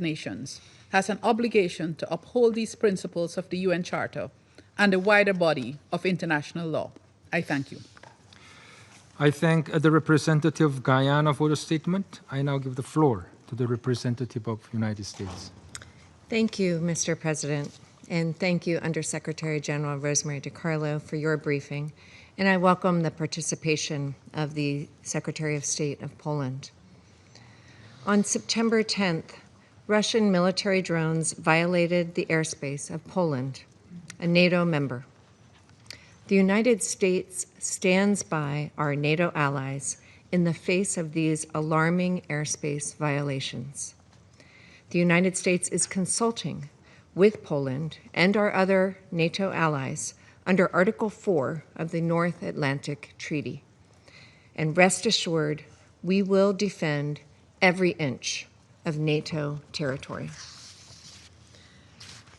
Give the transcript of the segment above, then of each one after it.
Nations has an obligation to uphold these principles of the UN Charter and the wider body of international law. I thank you. I thank the representative of Guyana for the statement. I now give the floor to the representative of the United States. Thank you, Mr. President, and thank you, Undersecretary General Rosemary DiCarlo, for your briefing, and I welcome the participation of the Secretary of State of Poland. On September 10th, Russian military drones violated the airspace of Poland, a NATO member. The United States stands by our NATO allies in the face of these alarming airspace violations. The United States is consulting with Poland and our other NATO allies under Article 4 of the North Atlantic Treaty. And rest assured, we will defend every inch of NATO territory.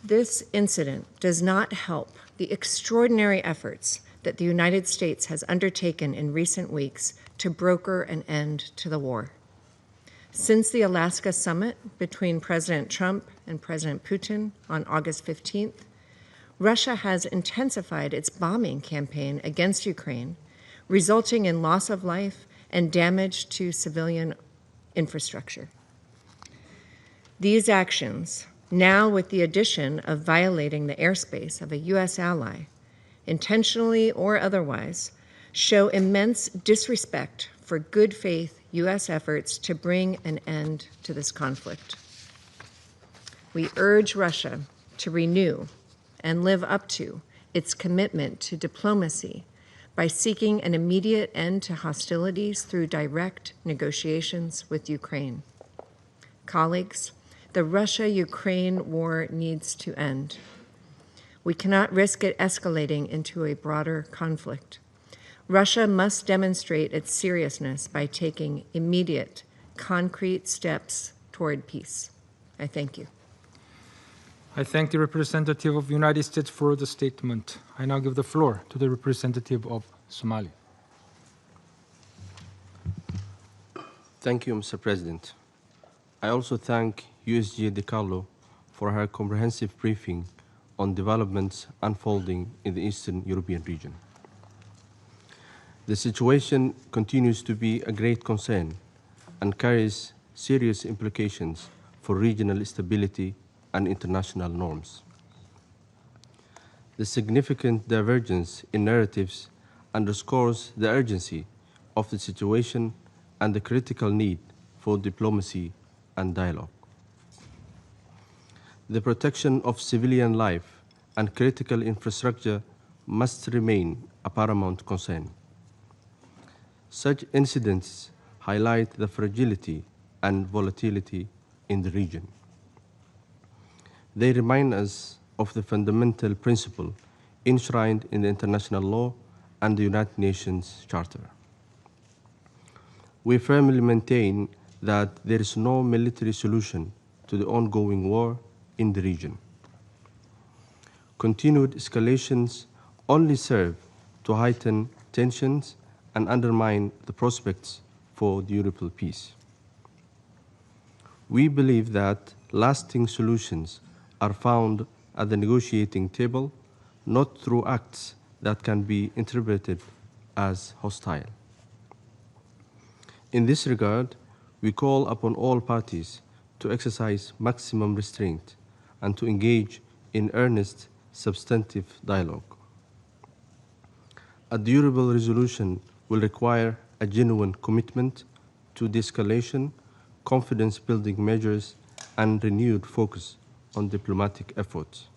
This incident does not help the extraordinary efforts that the United States has undertaken in recent weeks to broker an end to the war. Since the Alaska summit between President Trump and President Putin on August 15th, Russia has intensified its bombing campaign against Ukraine, resulting in loss of life and damage to civilian infrastructure. These actions, now with the addition of violating the airspace of a U.S. ally, intentionally or otherwise, show immense disrespect for good faith U.S. efforts to bring an end to this conflict. We urge Russia to renew and live up to its commitment to diplomacy by seeking an immediate end to hostilities through direct negotiations with Ukraine. Colleagues, the Russia-Ukraine war needs to end. We cannot risk it escalating into a broader conflict. Russia must demonstrate its seriousness by taking immediate, concrete steps toward peace. I thank you. I thank the representative of the United States for the statement. I now give the floor to the representative of Somali. Thank you, Mr. President. I also thank USG DiCarlo for her comprehensive briefing on developments unfolding in the Eastern European region. The situation continues to be a great concern and carries serious implications for regional stability and international norms. The significant divergence in narratives underscores the urgency of the situation and the critical need for diplomacy and dialogue. The protection of civilian life and critical infrastructure must remain a paramount concern. Such incidents highlight the fragility and volatility in the region. They remind us of the fundamental principle enshrined in the international law and the United Nations Charter. We firmly maintain that there is no military solution to the ongoing war in the region. Continued escalations only serve to heighten tensions and undermine the prospects for durable peace. We believe that lasting solutions are found at the negotiating table, not through acts that can be interpreted as hostile. In this regard, we call upon all parties to exercise maximum restraint and to engage in earnest, substantive dialogue. A durable resolution will require a genuine commitment to de-escalation, confidence-building measures, and renewed focus on diplomatic efforts.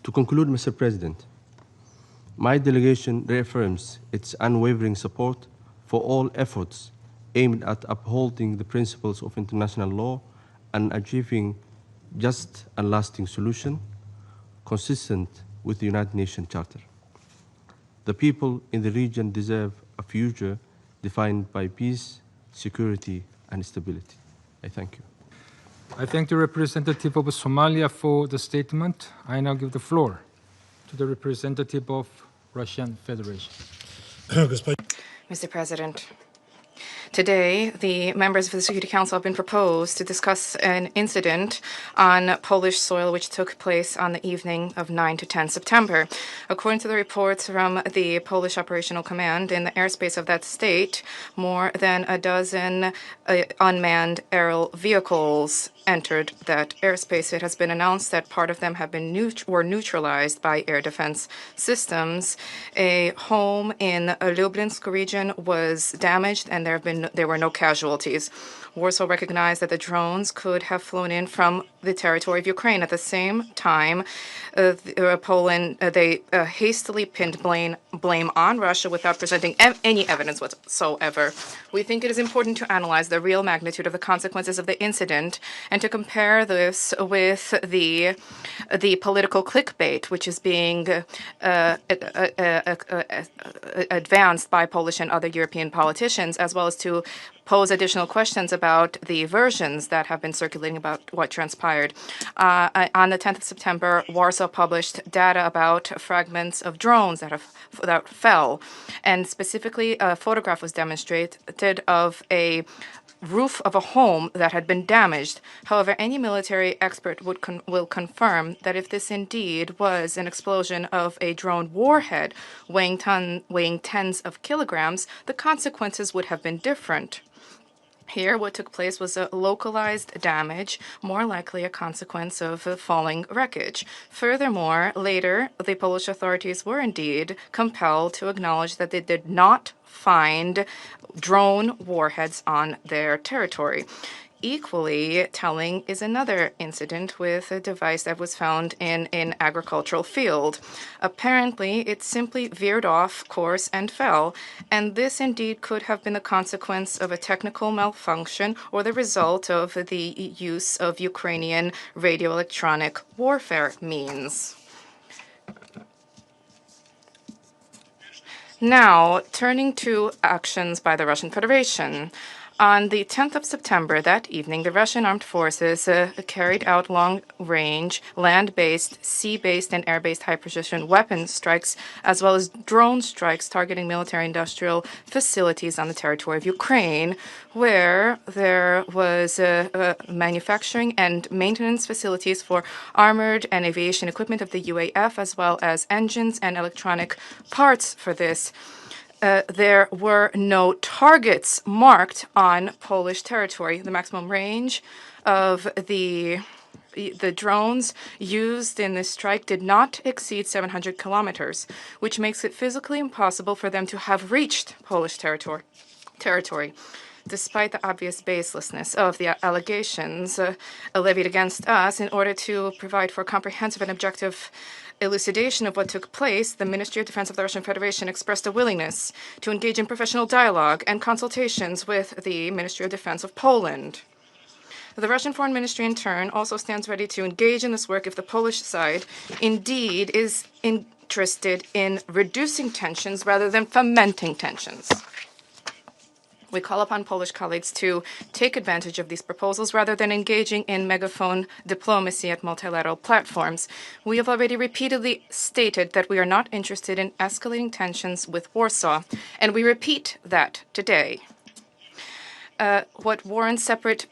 To conclude, Mr. President, my delegation reaffirms its unwavering support for all efforts aimed at upholding the principles of international law and achieving just and lasting solution consistent with the United Nations Charter. The people in the region deserve a future defined by peace, security, and stability. I thank you. I thank the representative of Somalia for the statement. I now give the floor to the representative of Russian Federation. Mr. President, Today, the members of the Security Council have been proposed to discuss an incident on Polish soil which took place on the evening of 9 to 10 September. According to the reports from the Polish Operational Command, in the airspace of that state, more than a dozen unmanned aerial vehicles entered that airspace. It has been announced that part of them have been were neutralized by air defense systems. A home in Lublinsk region was damaged, and there were no casualties. Warsaw recognized that the drones could have flown in from the territory of Ukraine. At the same time, Poland they hastily pinned blame on Russia without presenting any evidence whatsoever. We think it is important to analyze the real magnitude of the consequences of the incident and to compare this with the political clickbait which is being advanced by Polish and other European politicians, as well as to pose additional questions about the versions that have been circulating about what transpired. On the 10th of September, Warsaw published data about fragments of drones that fell, and specifically a photograph was demonstrated of a roof of a home that had been damaged. However, any military expert will confirm that if this indeed was an explosion of a drone warhead weighing tens of kilograms, the consequences would have been different. Here, what took place was a localized damage, more likely a consequence of falling wreckage. Furthermore, later, the Polish authorities were indeed compelled to acknowledge that they did not find drone warheads on their territory. Equally telling is another incident with a device that was found in an agricultural field. Apparently, it simply veered off course and fell, and this indeed could have been the consequence of a technical malfunction or the result of the use of Ukrainian radio-electronic warfare means. Now, turning to actions by the Russian Federation. On the 10th of September, that evening, the Russian armed forces carried out long-range, land-based, sea-based, and air-based high-precision weapon strikes, as well as drone strikes targeting military-industrial facilities on the territory of Ukraine, where there was manufacturing and maintenance facilities for armored and aviation equipment of the UAF, as well as engines and electronic parts for this. There were no targets marked on Polish territory. The maximum range of the drones used in this strike did not exceed 700 kilometers, which makes it physically impossible for them to have reached Polish territory. Despite the obvious baselessness of the allegations levied against us, in order to provide for comprehensive and objective elucidation of what took place, the Ministry of Defense of the Russian Federation expressed a willingness to engage in professional dialogue and consultations with the Ministry of Defense of Poland. The Russian Foreign Ministry, in turn, also stands ready to engage in this work if the Polish side indeed is interested in reducing tensions rather than fomenting tensions. We call upon Polish colleagues to take advantage of these proposals rather than engaging in megaphone diplomacy at multilateral platforms. We have already repeatedly stated that we are not interested in escalating tensions with Warsaw, and we repeat that today. What warrants separate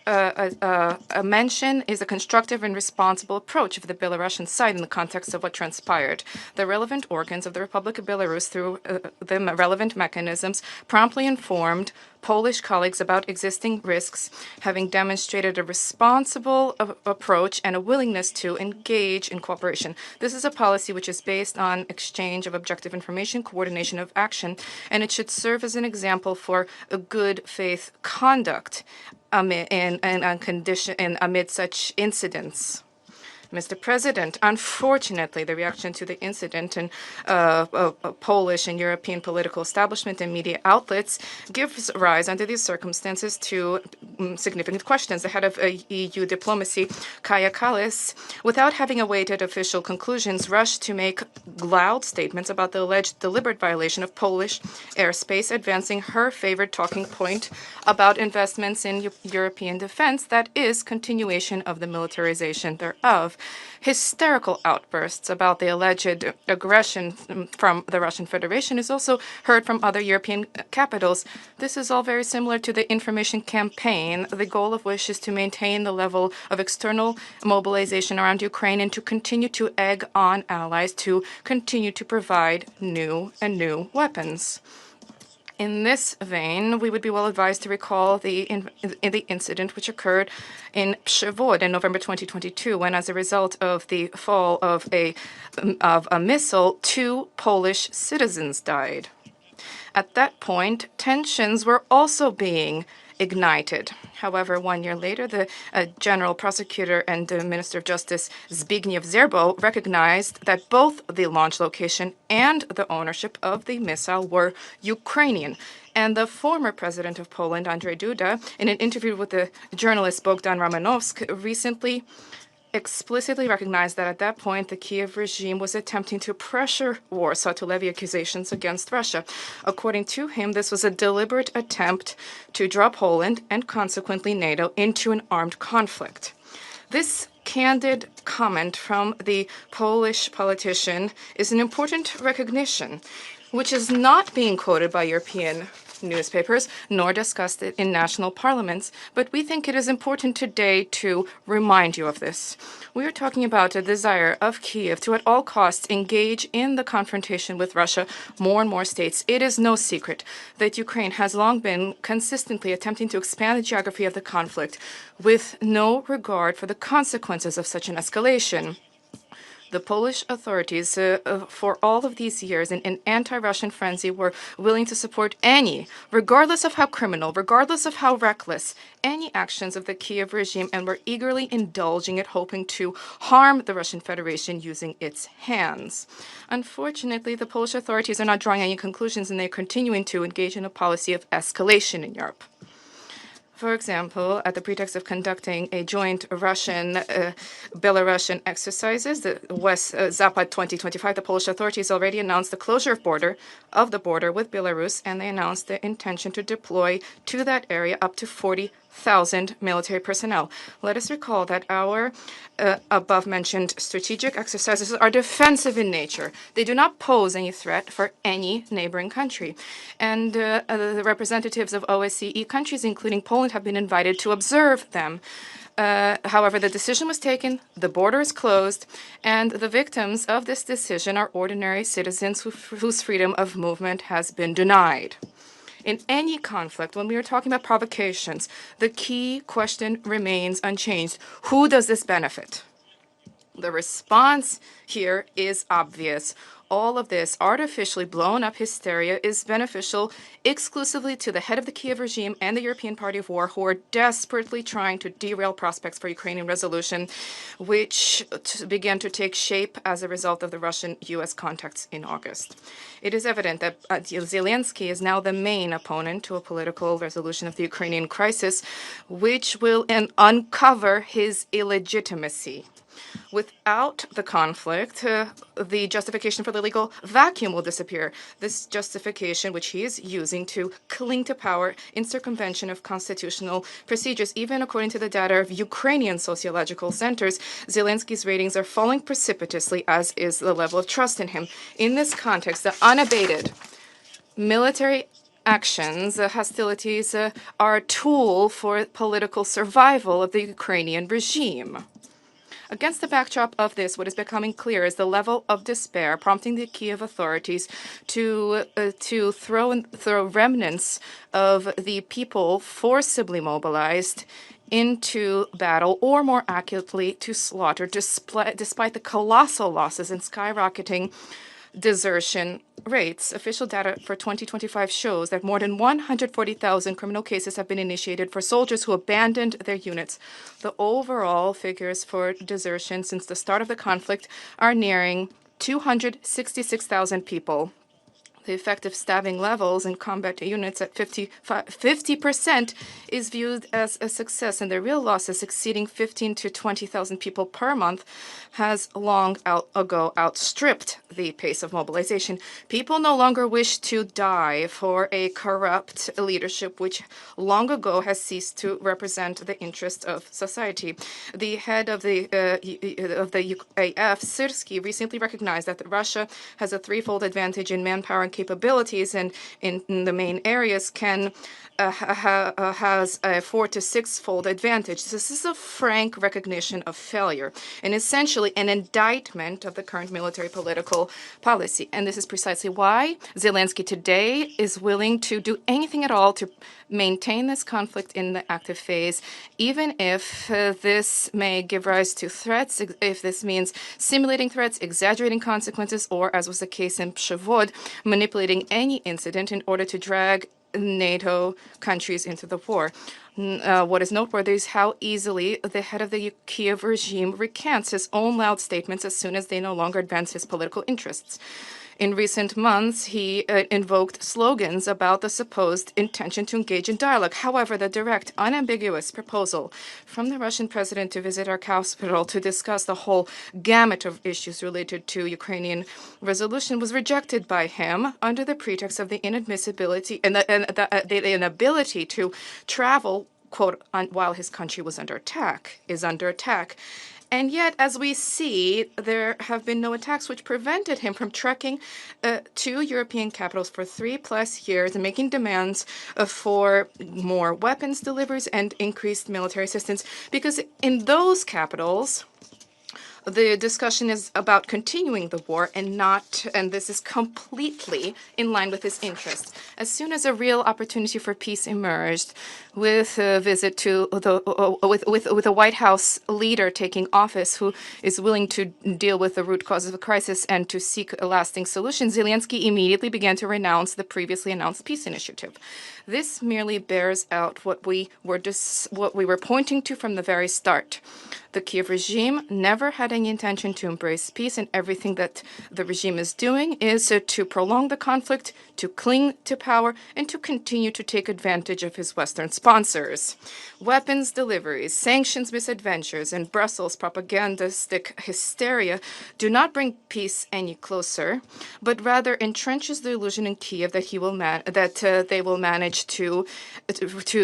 mention is a constructive and responsible approach of the Belarusian side in the context of what transpired. The relevant organs of the Republic of Belarus, through the relevant mechanisms, promptly informed Polish colleagues about existing risks, having demonstrated a responsible approach and a willingness to engage in cooperation. This is a policy which is based on exchange of objective information, coordination of action, and it should serve as an example for a good faith conduct amid such incidents. Mr. President, unfortunately, the reaction to the incident in Polish and European political establishment and media outlets gives rise, under these circumstances, to significant questions. The head of EU diplomacy, Kaja Kallas, without having awaited official conclusions, rushed to make loud statements about the alleged deliberate violation of Polish airspace, advancing her favorite talking point about investments in European defense, that is, continuation of the militarization thereof. hysterical outbursts about the alleged aggression from the Russian Federation is also heard from other European capitals. This is all very similar to the information campaign, the goal of which is to maintain the level of external mobilization around Ukraine and to continue to egg on allies to continue to provide new and new weapons. In this vein, we would be well advised to recall the incident which occurred in Przewód in November 2022, when, as a result of the fall of a missile, 2 Polish citizens died. At that point, tensions were also being ignited. However, 1 year later, the General Prosecutor and Minister of Justice Zbigniew Zerbo recognized that both the launch location and the ownership of the missile were Ukrainian. And the former president of Poland, Andrzej Duda, in an interview with the journalist Bogdan Romanowski, recently explicitly recognized that at that point the Kiev regime was attempting to pressure Warsaw to levy accusations against Russia. According to him, this was a deliberate attempt to draw Poland and consequently NATO into an armed conflict. This candid comment from the Polish politician is an important recognition, which is not being quoted by European newspapers nor discussed in national parliaments, but we think it is important today to remind you of this. We are talking about a desire of Kiev to at all costs engage in the confrontation with Russia. More and more states. It is no secret that Ukraine has long been consistently attempting to expand the geography of the conflict with no regard for the consequences of such an escalation. The Polish authorities, for all of these years, in an anti-Russian frenzy, were willing to support any, regardless of how criminal, regardless of how reckless, any actions of the Kiev regime, and were eagerly indulging it, hoping to harm the Russian Federation using its hands. Unfortunately, the Polish authorities are not drawing any conclusions, and they're continuing to engage in a policy of escalation in Europe. For example, at the pretext of conducting a joint Russian-Belarusian exercises, the West Zapad 2025, the Polish authorities already announced the closure of the border with Belarus, and they announced the intention to deploy to that area up to 40,000 military personnel. Let us recall that our above-mentioned strategic exercises are defensive in nature. They do not pose any threat for any neighboring country. And the representatives of OSCE countries, including Poland, have been invited to observe them. However, the decision was taken, the border is closed, and the victims of this decision are ordinary citizens whose freedom of movement has been denied. In any conflict, when we are talking about provocations, the key question remains unchanged. Who does this benefit? The response here is obvious. All of this artificially blown up hysteria is beneficial exclusively to the head of the Kiev regime and the European Party of War, who are desperately trying to derail prospects for Ukrainian resolution, which began to take shape as a result of the Russian-US contacts in August. It is evident that Zelensky is now the main opponent to a political resolution of the Ukrainian crisis, which will uncover his illegitimacy. Without the conflict, the justification for the legal vacuum will disappear. This justification, which he is using to cling to power in circumvention of constitutional procedures, even according to the data of Ukrainian sociological centers, Zelensky's ratings are falling precipitously, as is the level of trust in him. In this context, the unabated military actions, hostilities, are a tool for political survival of the Ukrainian regime. Against the backdrop of this, what is becoming clear is the level of despair prompting the Kiev authorities to throw remnants of the people forcibly mobilized into battle, or more accurately, to slaughter, despite the colossal losses and skyrocketing desertion rates. Official data for 2025 shows that more than 140,000 criminal cases have been initiated for soldiers who abandoned their units. The overall figures for desertion since the start of the conflict are nearing 266,000 people. The effective stabbing levels in combat units at 50% is viewed as a success, and the real losses exceeding 15 to 20,000 people per month has long ago outstripped the pace of mobilization. People no longer wish to die for a corrupt leadership which long ago has ceased to represent the interest of society. The head of the UAF, Syrski, recently recognized that Russia has a threefold advantage in manpower and capabilities, and in the main areas has a 4 to 6-fold advantage. This is a frank recognition of failure and essentially an indictment of the current military political policy. And this is precisely why Zelensky today is willing to do anything at all to maintain this conflict in the active phase, even if this may give rise to threats, if this means simulating threats, exaggerating consequences, or, as was the case in Przewod, manipulating any incident in order to drag NATO countries into the war. What is noteworthy is how easily the head of the Kiev regime recants his own loud statements as soon as they no longer advance his political interests. In recent months, he invoked slogans about the supposed intention to engage in dialogue. However, the direct, unambiguous proposal from the Russian president to visit our capital to discuss the whole gamut of issues related to Ukrainian resolution was rejected by him under the pretext of the inadmissibility and the inability to travel, quote, while his country was under attack, is under attack. And yet, as we see, there have been no attacks which prevented him from trekking to European capitals for 3+ years and making demands for more weapons deliveries and increased military assistance. Because in those capitals, the discussion is about continuing the war and this is completely in line with his interests. As soon as a real opportunity for peace emerged, with a visit to with a White House leader taking office who is willing to deal with the root causes of the crisis and to seek a lasting solution, Zelensky immediately began to renounce the previously announced peace initiative. This merely bears out what we were pointing to from the very start. The Kiev regime never had any intention to embrace peace, and everything that the regime is doing is to prolong the conflict, to cling to power, and to continue to take advantage of his Western sponsors. Weapons deliveries, sanctions misadventures, and Brussels propagandistic hysteria do not bring peace any closer, but rather entrenches the illusion in Kiev that they will manage to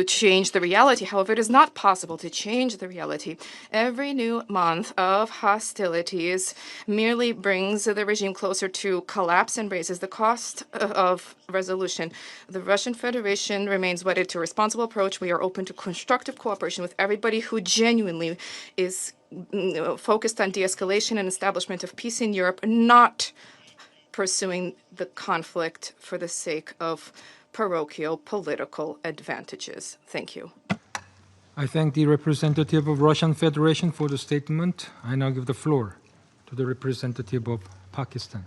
change the reality. However, it is not possible to change the reality. Every new month of hostilities merely brings the regime closer to collapse and raises the cost of resolution. The Russian Federation remains wedded to a responsible approach. We are open to constructive cooperation with everybody who genuinely is focused on de-escalation and establishment of peace in Europe, not pursuing the conflict for the sake of parochial political advantages. Thank you. I thank the representative of Russian Federation for the statement. I now give the floor to the representative of Pakistan.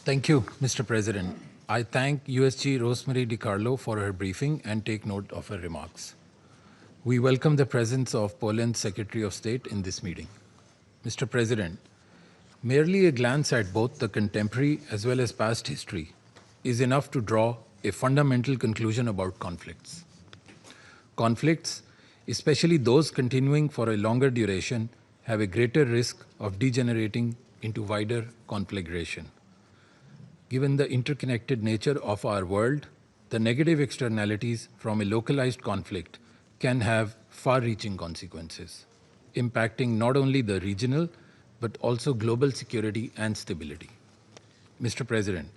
Thank you, Mr. President. I thank USG Rosemary DiCarlo for her briefing and take note of her remarks. We welcome the presence of Poland's Secretary of State in this meeting. Mr. President, merely a glance at both the contemporary as well as past history is enough to draw a fundamental conclusion about conflicts. Conflicts, especially those continuing for a longer duration, have a greater risk of degenerating into wider conflagration. Given the interconnected nature of our world, the negative externalities from a localized conflict can have far-reaching consequences, impacting not only the regional, but also global security and stability. Mr. President,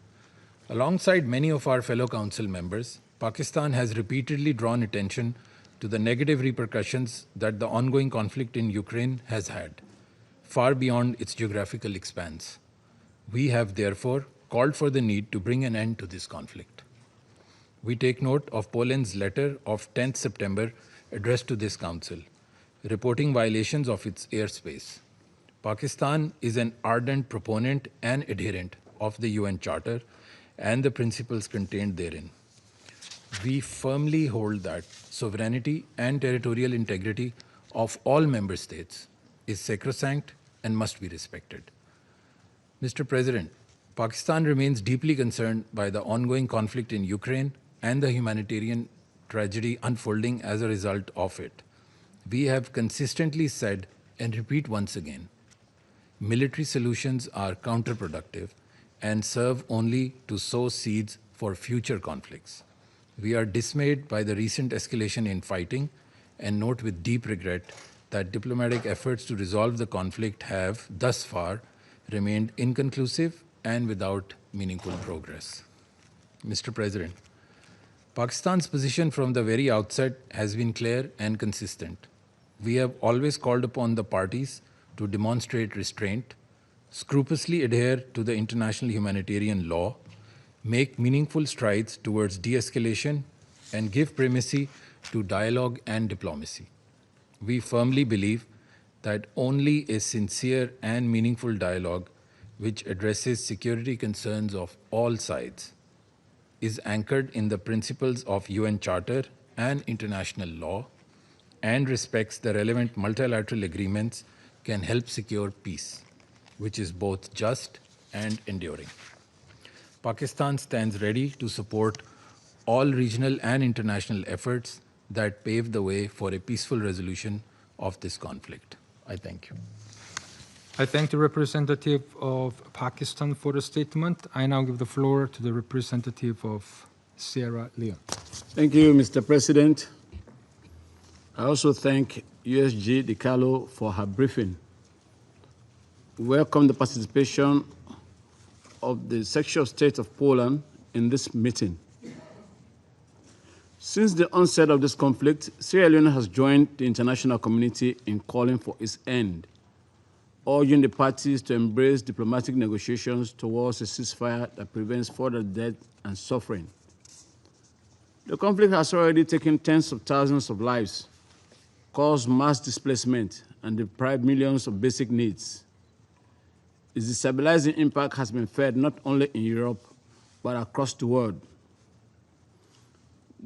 alongside many of our fellow council members, Pakistan has repeatedly drawn attention to the negative repercussions that the ongoing conflict in Ukraine has had, far beyond its geographical expanse. We have therefore called for the need to bring an end to this conflict. We take note of Poland's letter of 10th September addressed to this council, reporting violations of its airspace. Pakistan is an ardent proponent and adherent of the UN Charter and the principles contained therein. We firmly hold that sovereignty and territorial integrity of all member states is sacrosanct and must be respected. Mr. President, Pakistan remains deeply concerned by the ongoing conflict in Ukraine and the humanitarian tragedy unfolding as a result of it. We have consistently said, and repeat once again, military solutions are counterproductive and serve only to sow seeds for future conflicts. We are dismayed by the recent escalation in fighting and note with deep regret that diplomatic efforts to resolve the conflict have, thus far, remained inconclusive and without meaningful progress. Mr. President, Pakistan's position from the very outset has been clear and consistent. We have always called upon the parties to demonstrate restraint, scrupulously adhere to the international humanitarian law, make meaningful strides towards de-escalation, and give primacy to dialogue and diplomacy. We firmly believe that only a sincere and meaningful dialogue which addresses security concerns of all sides is anchored in the principles of UN Charter and international law and respects the relevant multilateral agreements can help secure peace, which is both just and enduring. Pakistan stands ready to support all regional and international efforts that pave the way for a peaceful resolution of this conflict. I thank you. I thank the representative of Pakistan for the statement. I now give the floor to the representative of Sierra Leone. Thank you, Mr. President. I also thank USG DiCarlo for her briefing. We welcome the participation of the Secretary of State of Poland in this meeting. Since the onset of this conflict, Sierra Leone has joined the international community in calling for its end, urging the parties to embrace diplomatic negotiations towards a ceasefire that prevents further death and suffering. The conflict has already taken tens of thousands of lives, caused mass displacement, and deprived millions of basic needs. Its destabilizing impact has been felt not only in Europe, but across the world.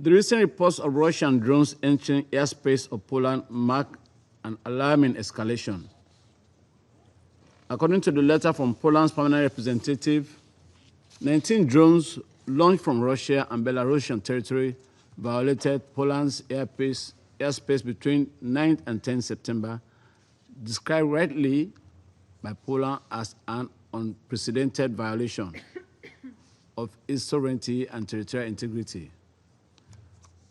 The recent reports of Russian drones entering airspace of Poland mark an alarming escalation. According to the letter from Poland's permanent representative, 19 drones launched from Russia and Belarusian territory violated Poland's airspace between 9th and 10th September, described rightly by Poland as an unprecedented violation of its sovereignty and territorial integrity.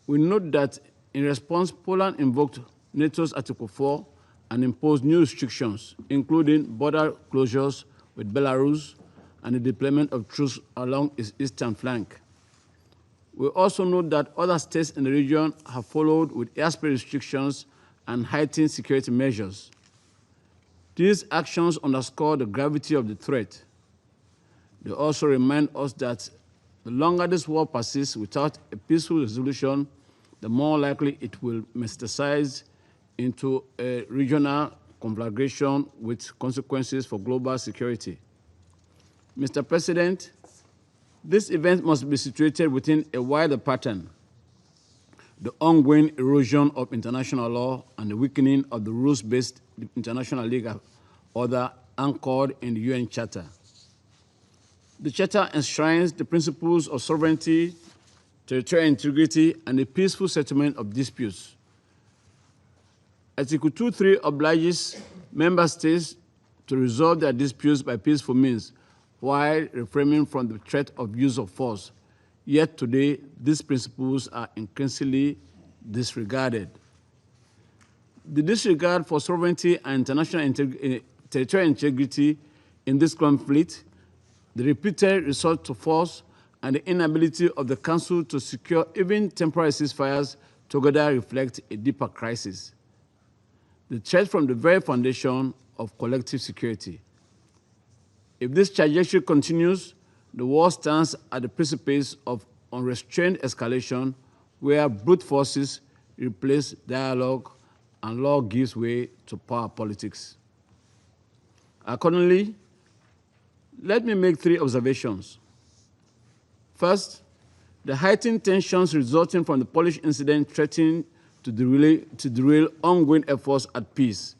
We note that in response, Poland invoked NATO's Article 4 and imposed new restrictions, including border closures with Belarus and the deployment of troops along its eastern flank. We also note that other states in the region have followed with airspace restrictions and heightened security measures. These actions underscore the gravity of the threat. They also remind us that the longer this war persists without a peaceful resolution, the more likely it will metastasize into a regional conflagration with consequences for global security. Mr. President, this event must be situated within a wider pattern: the ongoing erosion of international law and the weakening of the rules-based international legal order anchored in the UN Charter. The Charter enshrines the principles of sovereignty, territorial integrity, and the peaceful settlement of disputes. Article 2.3 obliges member states to resolve their disputes by peaceful means while refraining from the threat of use of force. Yet today, these principles are increasingly disregarded. The disregard for sovereignty and international territorial integrity in this conflict, the repeated resort to force, and the inability of the Council to secure even temporary ceasefires together reflect a deeper crisis: the threat from the very foundation of collective security. If this trajectory continues, the war stands at the precipice of unrestrained escalation, where brute forces replace dialogue and law gives way to power politics. Accordingly, let me make three observations. First, the heightened tensions resulting from the Polish incident threaten to derail ongoing efforts at peace.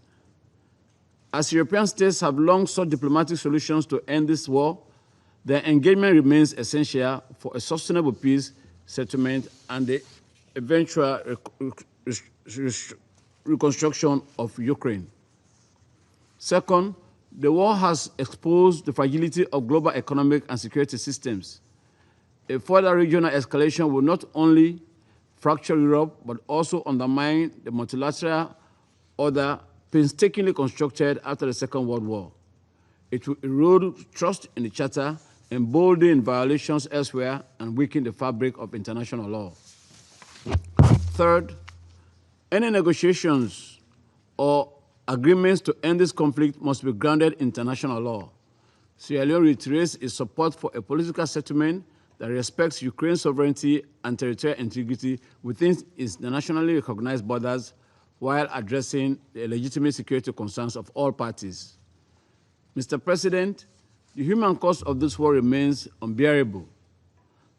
As European states have long sought diplomatic solutions to end this war, Their engagement remains essential for a sustainable peace settlement and the eventual reconstruction of Ukraine. Second, the war has exposed the fragility of global economic and security systems. A further regional escalation will not only fracture Europe, but also undermine the multilateral order painstakingly constructed after the Second World War. It will erode trust in the Charter, embolden violations elsewhere, and weaken the fabric of international law. Third, any negotiations or agreements to end this conflict must be grounded in international law. Sierra Leone reiterates its support for a political settlement that respects Ukraine's sovereignty and territorial integrity within its nationally recognized borders while addressing the legitimate security concerns of all parties. Mr. President, the human cost of this war remains unbearable.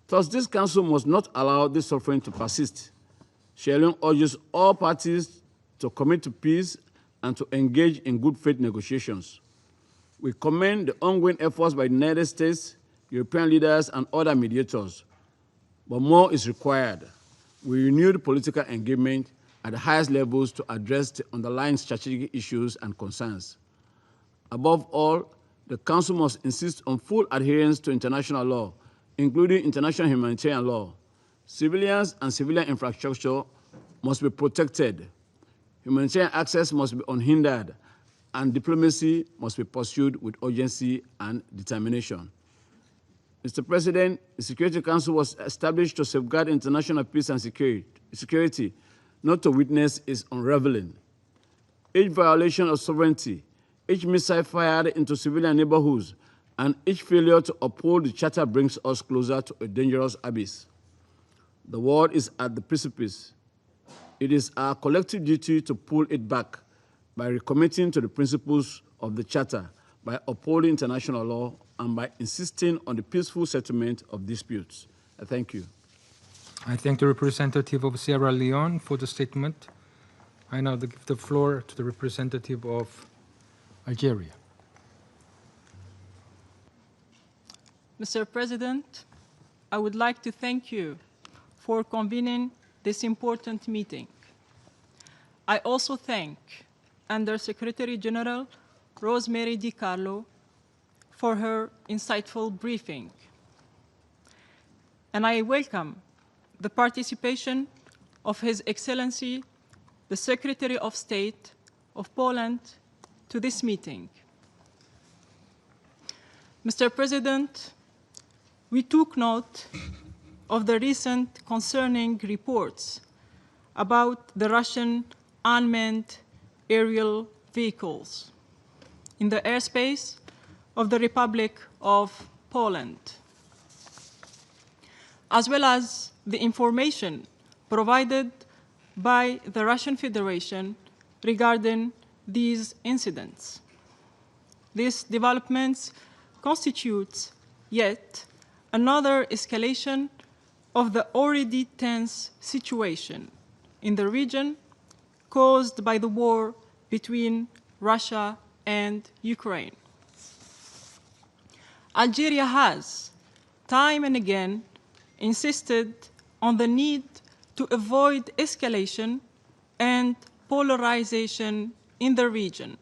Thus, this Council must not allow this suffering to persist. Sierra Leone urges all parties to commit to peace and to engage in good faith negotiations. We commend the ongoing efforts by the United States, European leaders, and other mediators, but more is required. We renewed political engagement at the highest levels to address the underlying strategic issues and concerns. Above all, the Council must insist on full adherence to international law, including international humanitarian law. Civilians and civilian infrastructure must be protected. Humanitarian access must be unhindered, and diplomacy must be pursued with urgency and determination. Mr. President, the Security Council was established to safeguard international peace and security, not to witness its unraveling. Each violation of sovereignty, each missile fired into civilian neighborhoods, and each failure to uphold the Charter brings us closer to a dangerous abyss. The world is at the precipice. It is our collective duty to pull it back by recommitting to the principles of the Charter, by upholding international law, and by insisting on the peaceful settlement of disputes. I thank you. I thank the representative of Sierra Leone for the statement. I now give the floor to the representative of Algeria. Mr. President, I would like to thank you for convening this important meeting. I also thank Under-Secretary General Rosemary DiCarlo for her insightful briefing. And I welcome the participation of His Excellency, the Secretary of State of Poland, to this meeting. Mr. President, we took note of the recent concerning reports about the Russian unmanned aerial vehicles in the airspace of the Republic of Poland, as well as the information provided by the Russian Federation regarding these incidents. These developments constitute yet another escalation of the already tense situation in the region caused by the war between Russia and Ukraine. Algeria has, time and again, insisted on the need to avoid escalation and polarization in the region,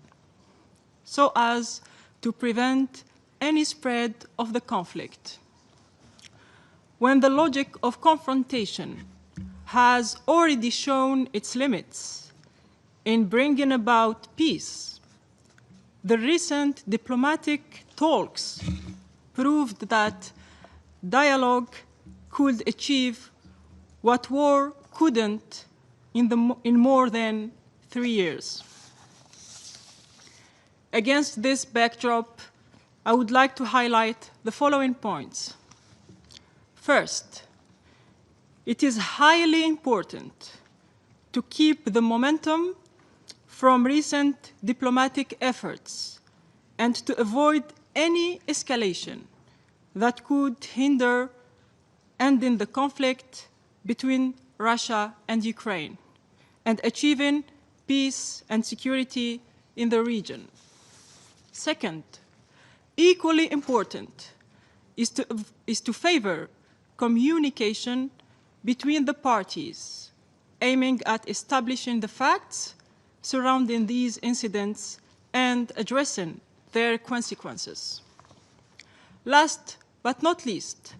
so as to prevent any spread of the conflict. When the logic of confrontation has already shown its limits in bringing about peace, the recent diplomatic talks proved that dialogue could achieve what war couldn't in more than 3 years. Against this backdrop, I would like to highlight the following points. First, it is highly important to keep the momentum from recent diplomatic efforts and to avoid any escalation that could hinder ending the conflict between Russia and Ukraine and achieving peace and security in the region. Second, equally important, is to favor communication between the parties, aiming at establishing the facts surrounding these incidents and addressing their consequences. Last but not least,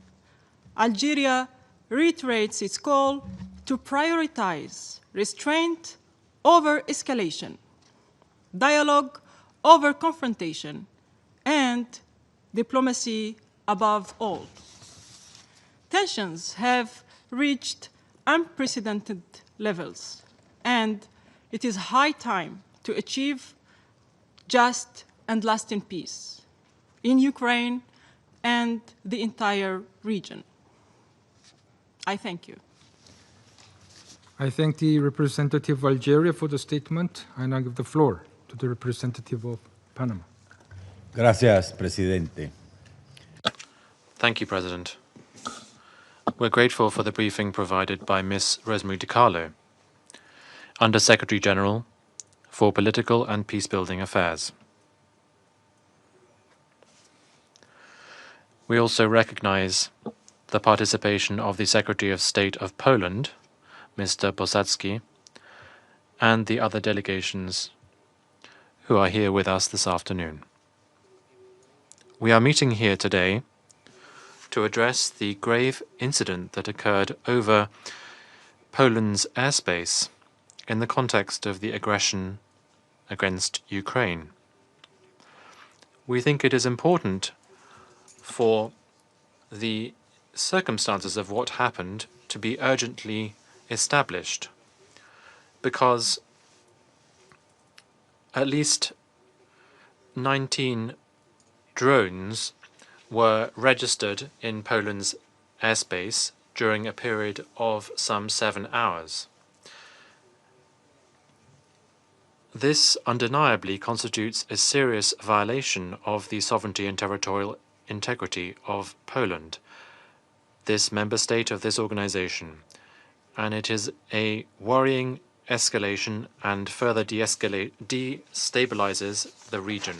Algeria reiterates its call to prioritize restraint over escalation, dialogue over confrontation, and diplomacy above all. Tensions have reached unprecedented levels, and it is high time to achieve just and lasting peace in Ukraine and the entire region. I thank you. I thank the representative of Algeria for the statement. I now give the floor to the representative of Panama. Gracias, Presidente. Thank you, President. We're grateful for the briefing provided by Ms. Rosemary DiCarlo, Under-Secretary General for Political and Peacebuilding Affairs. We also recognize the participation of the Secretary of State of Poland, Mr. Posadzki, and the other delegations who are here with us this afternoon. We are meeting here today to address the grave incident that occurred over Poland's airspace in the context of the aggression against Ukraine. We think it is important for the circumstances of what happened to be urgently established, because at least 19 drones were registered in Poland's airspace during a period of some 7 hours. This undeniably constitutes a serious violation of the sovereignty and territorial integrity of Poland, this member state of this organization, and it is a worrying escalation and further destabilizes the region.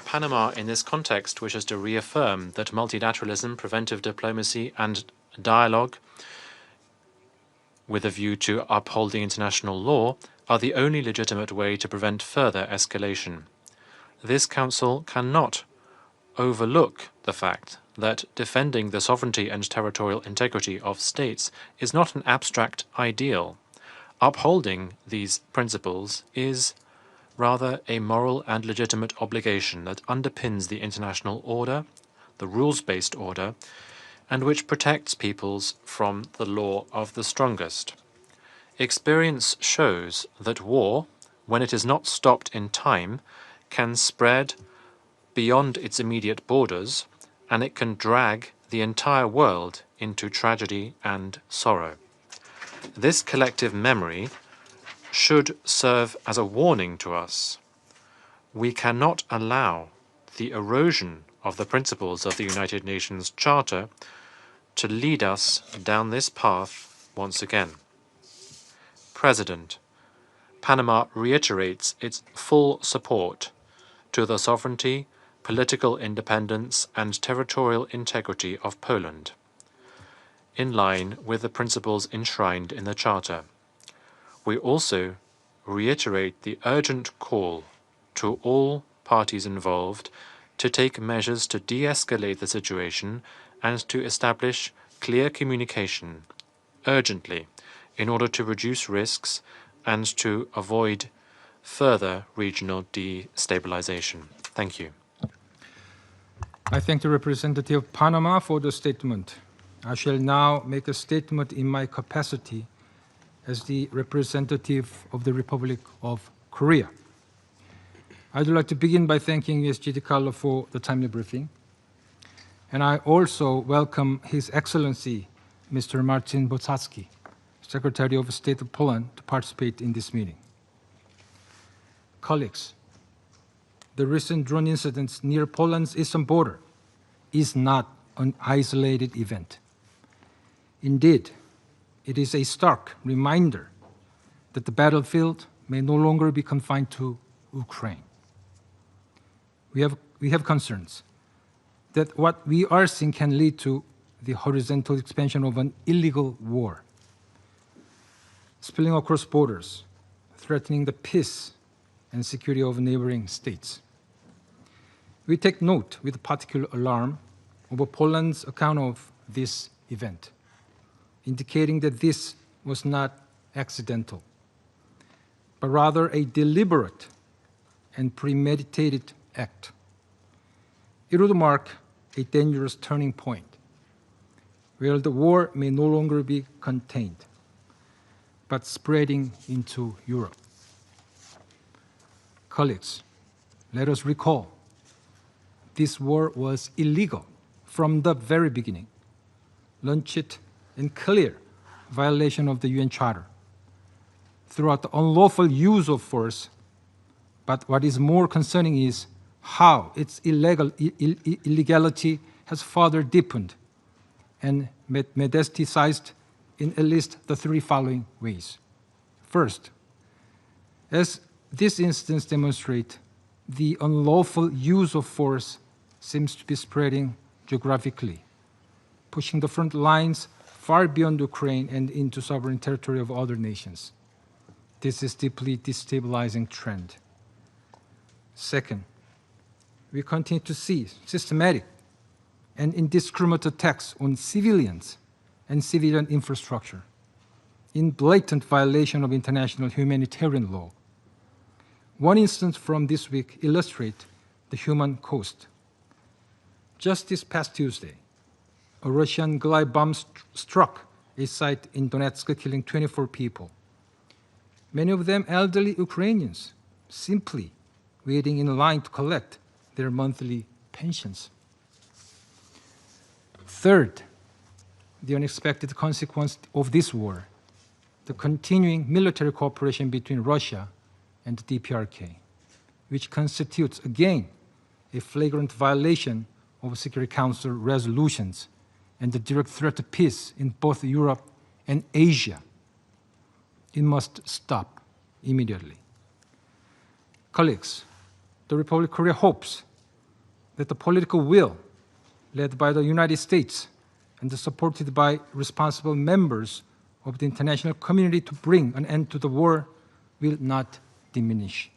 Panama, in this context, wishes to reaffirm that multilateralism, preventive diplomacy, and dialogue with a view to upholding international law are the only legitimate way to prevent further escalation. This Council cannot overlook the fact that defending the sovereignty and territorial integrity of states is not an abstract ideal. Upholding these principles is rather a moral and legitimate obligation that underpins the international order, the rules-based order, and which protects peoples from the law of the strongest. Experience shows that war, when it is not stopped in time, can spread beyond its immediate borders, and it can drag the entire world into tragedy and sorrow. This collective memory should serve as a warning to us. We cannot allow the erosion of the principles of the United Nations Charter to lead us down this path once again. President, Panama reiterates its full support to the sovereignty, political independence, and territorial integrity of Poland, in line with the principles enshrined in the Charter. We also reiterate the urgent call to all parties involved to take measures to de-escalate the situation and to establish clear communication urgently in order to reduce risks and to avoid further regional destabilization. Thank you. I thank the representative of Panama for the statement. I shall now make a statement in my capacity as the representative of the Republic of Korea. I'd like to begin by thanking USG DiCarlo for the timely briefing. And I also welcome His Excellency, Mr. Marcin Posadzki, Secretary of State of Poland, to participate in this meeting. Colleagues, the recent drone incidents near Poland's eastern border is not an isolated event. Indeed, it is a stark reminder that the battlefield may no longer be confined to Ukraine. We have concerns that what we are seeing can lead to the horizontal expansion of an illegal war, spilling across borders, threatening the peace and security of neighboring states. We take note with particular alarm of Poland's account of this event, indicating that this was not accidental, but rather a deliberate and premeditated act. It would mark a dangerous turning point, where the war may no longer be contained, but spreading into Europe. Colleagues, let us recall, this war was illegal from the very beginning, launched in clear violation of the UN Charter, throughout the unlawful use of force. But what is more concerning is how its illegality has further deepened and metastasized in at least the three following ways. First, as this instance demonstrates, the unlawful use of force seems to be spreading geographically, pushing the front lines far beyond Ukraine and into sovereign territory of other nations. This is deeply destabilizing trend. Second, we continue to see systematic and indiscriminate attacks on civilians and civilian infrastructure in blatant violation of international humanitarian law. One instance from this week illustrates the human cost. Just this past Tuesday, a Russian glide bomb struck a site in Donetsk, killing 24 people. Many of them elderly Ukrainians, simply waiting in line to collect their monthly pensions. Third, the unexpected consequence of this war, the continuing military cooperation between Russia and the DPRK, which constitutes, again, a flagrant violation of Security Council resolutions and the direct threat to peace in both Europe and Asia. It must stop immediately. Colleagues, the Republic of Korea hopes that the political will led by the United States and supported by responsible members of the international community to bring an end to the war will not diminish.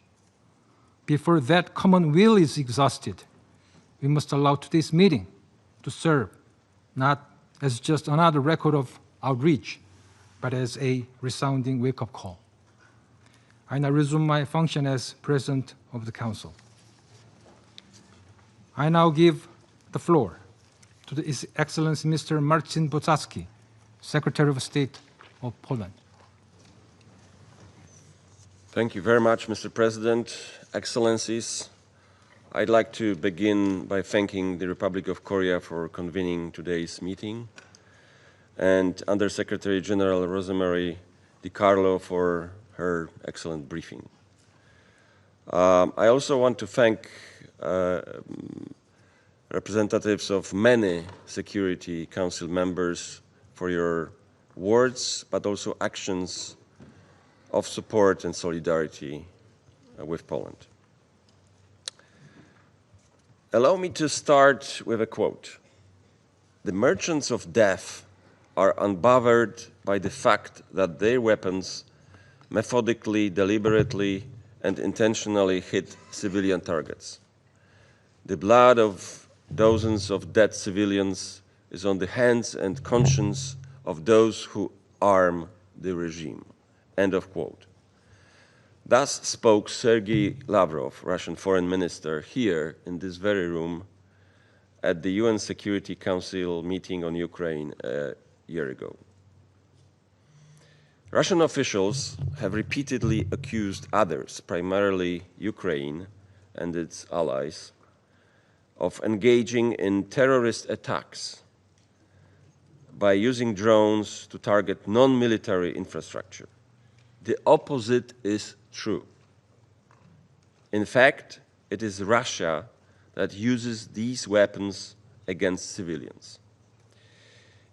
Before that common will is exhausted, we must allow today's meeting to serve not as just another record of outreach, but as a resounding wake-up call. I now resume my function as President of the Council. I now give the floor to His Excellency Mr. Marcin Boczacki, Secretary of State of Poland. Thank you very much, Mr. President, Excellencies. I'd like to begin by thanking the Republic of Korea for convening today's meeting and Undersecretary General Rosemary DiCarlo for her excellent briefing. I also want to thank representatives of many Security Council members for your words, but also actions of support and solidarity with Poland. Allow me to start with a quote. "The merchants of death are unbothered by the fact that their weapons methodically, deliberately, and intentionally hit civilian targets. The blood of dozens of dead civilians is on the hands and conscience of those who arm the regime." End of quote. Thus spoke Sergei Lavrov, Russian Foreign Minister, here in this very room at the UN Security Council meeting on Ukraine a year ago. Russian officials have repeatedly accused others, primarily Ukraine and its allies, of engaging in terrorist attacks by using drones to target non-military infrastructure. The opposite is true. In fact, it is Russia that uses these weapons against civilians.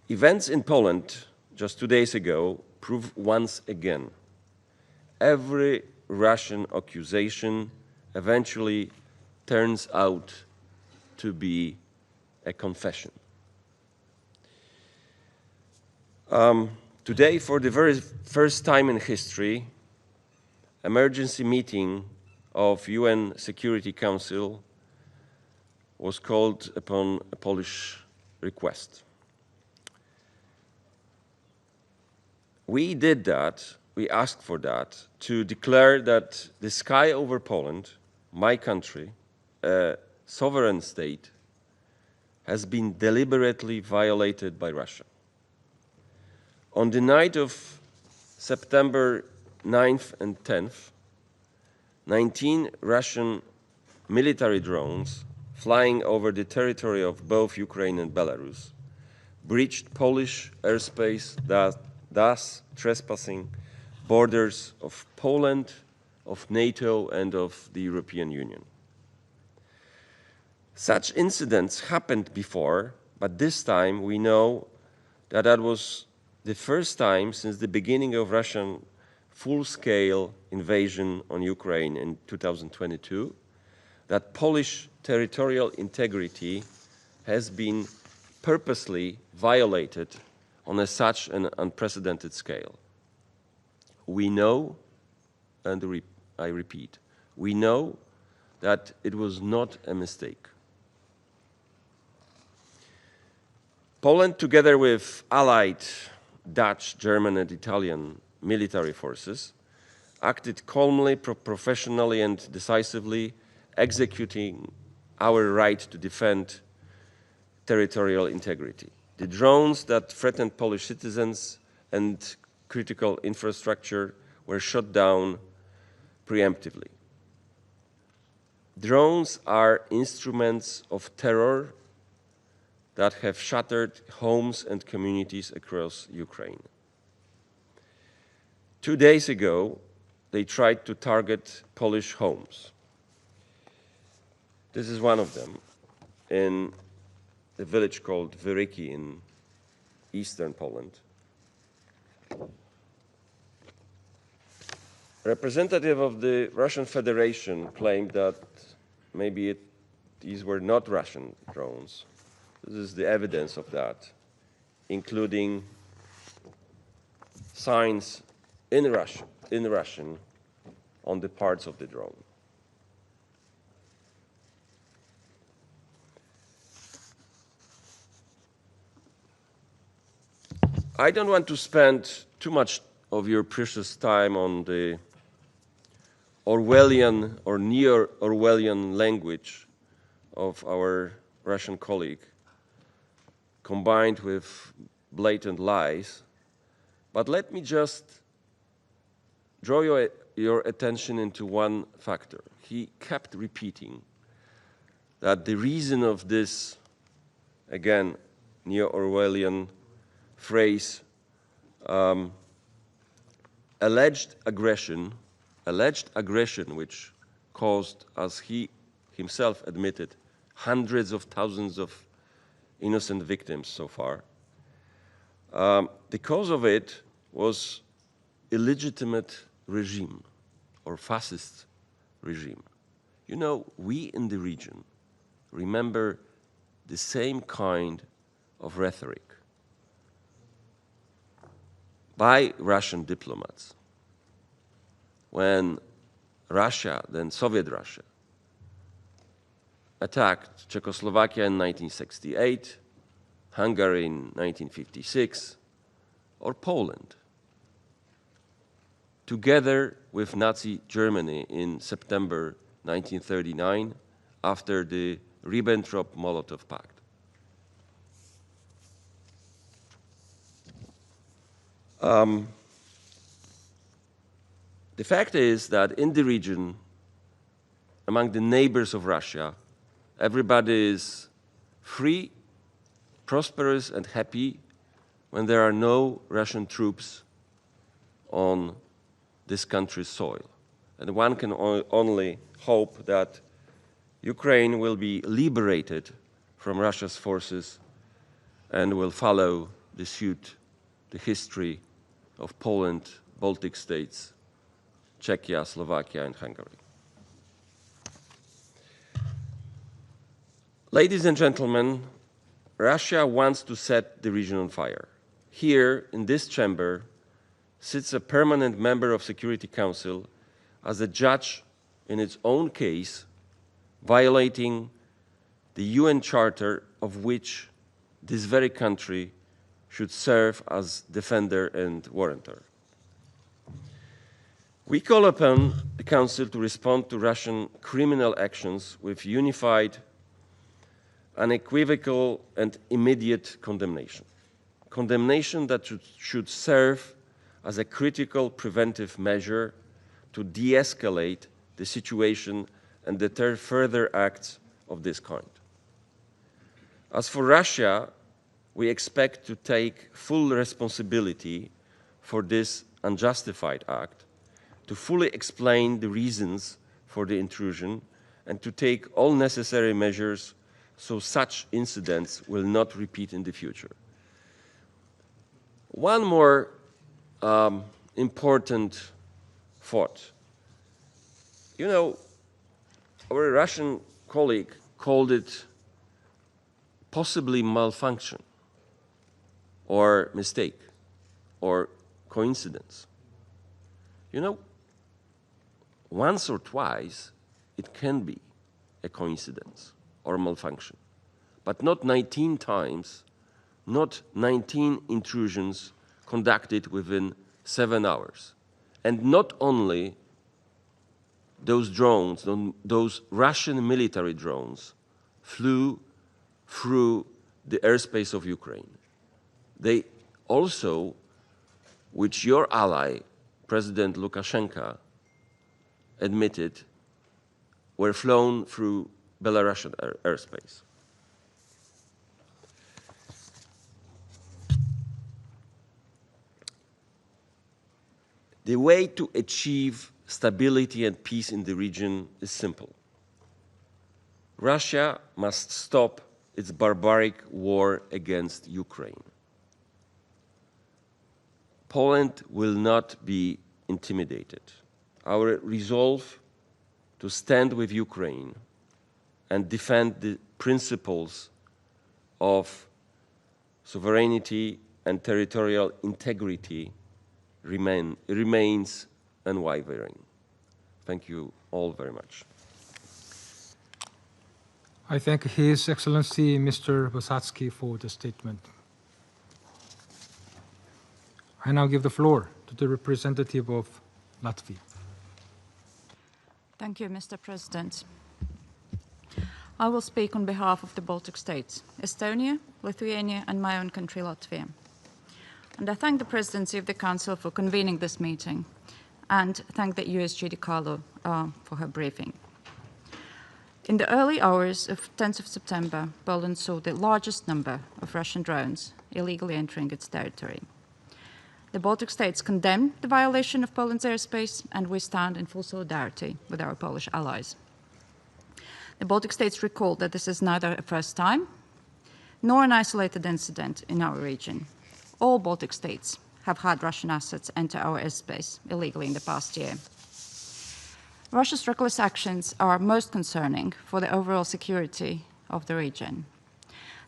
Events in Poland just 2 days ago prove once again every Russian accusation eventually turns out to be a confession. Today, for the very first time in history, emergency meeting of UN Security Council was called upon a Polish request. We did that, we asked for that, to declare that the sky over Poland, my country, a sovereign state, has been deliberately violated by Russia. On the night of September 9th and 10th, 19 Russian military drones flying over the territory of both Ukraine and Belarus breached Polish airspace, thus trespassing borders of Poland, of NATO, and of the European Union. Such incidents happened before, but this time we know that that was the first time since the beginning of Russian full-scale invasion on Ukraine in 2022 that Polish territorial integrity has been purposely violated on such an unprecedented scale. We know, and I repeat, we know that it was not a mistake. Poland, together with allied Dutch, German, and Italian military forces, acted calmly, professionally, and decisively, executing our right to defend territorial integrity. The drones that threatened Polish citizens and critical infrastructure were shot down preemptively. Drones are instruments of terror that have shattered homes and communities across Ukraine. 2 days ago, they tried to target Polish homes. This is one of them in a village called Wyryki in eastern Poland. A representative of the Russian Federation claimed that maybe these were not Russian drones. This is the evidence of that, including signs in Russian on the parts of the drone. I don't want to spend too much of your precious time on the Orwellian or neo-Orwellian language of our Russian colleague, combined with blatant lies. But let me just draw your attention into one factor. He kept repeating that the reason of this, again, neo-Orwellian phrase, alleged aggression, which caused, as he himself admitted, hundreds of thousands of innocent victims so far. The cause of it was illegitimate regime or fascist regime. You know, we in the region remember the same kind of rhetoric by Russian diplomats when Russia, then Soviet Russia, attacked Czechoslovakia in 1968, Hungary in 1956, or Poland, together with Nazi Germany in September 1939 after the Ribbentrop-Molotov Pact. The fact is that in the region, among the neighbors of Russia, everybody is free, prosperous, and happy when there are no Russian troops on this country's soil. And one can only hope that Ukraine will be liberated from Russia's forces and will follow the suit, the history of Poland, Baltic states, Czechia, Slovakia, and Hungary. Ladies and gentlemen, Russia wants to set the region on fire. Here, in this chamber, sits a permanent member of Security Council as a judge in its own case, violating the UN Charter of which this very country should serve as defender and warrantor. We call upon the Council to respond to Russian criminal actions with unified, unequivocal and immediate condemnation. Condemnation that should serve as a critical preventive measure to de-escalate the situation and deter further acts of this kind. As for Russia, we expect to take full responsibility for this unjustified act, to fully explain the reasons for the intrusion, and to take all necessary measures so such incidents will not repeat in the future. One more important thought. You know, our Russian colleague called it possibly malfunction or mistake or coincidence. You know, once or twice it can be a coincidence or malfunction, but not 19 times, not 19 intrusions conducted within 7 hours. And not only those drones, those Russian military drones, flew through the airspace of Ukraine. They also, which your ally, President Lukashenko, admitted, were flown through Belarusian airspace. The way to achieve stability and peace in the region is simple. Russia must stop its barbaric war against Ukraine. Poland will not be intimidated. Our resolve to stand with Ukraine and defend the principles of sovereignty and territorial integrity remains unwavering. Thank you all very much. I thank His Excellency Mr. Bosatsky for the statement. I now give the floor to the representative of Latvia. Thank you, Mr. President. I will speak on behalf of the Baltic states, Estonia, Lithuania, and my own country, Latvia. And I thank the Presidency of the Council for convening this meeting, and thank the USG DiCarlo for her briefing. In the early hours of 10th of September, Poland saw the largest number of Russian drones illegally entering its territory. The Baltic states condemn the violation of Poland's airspace, and we stand in full solidarity with our Polish allies. The Baltic states recall that this is neither a first time nor an isolated incident in our region. All Baltic states have had Russian assets enter our airspace illegally in the past year. Russia's reckless actions are most concerning for the overall security of the region.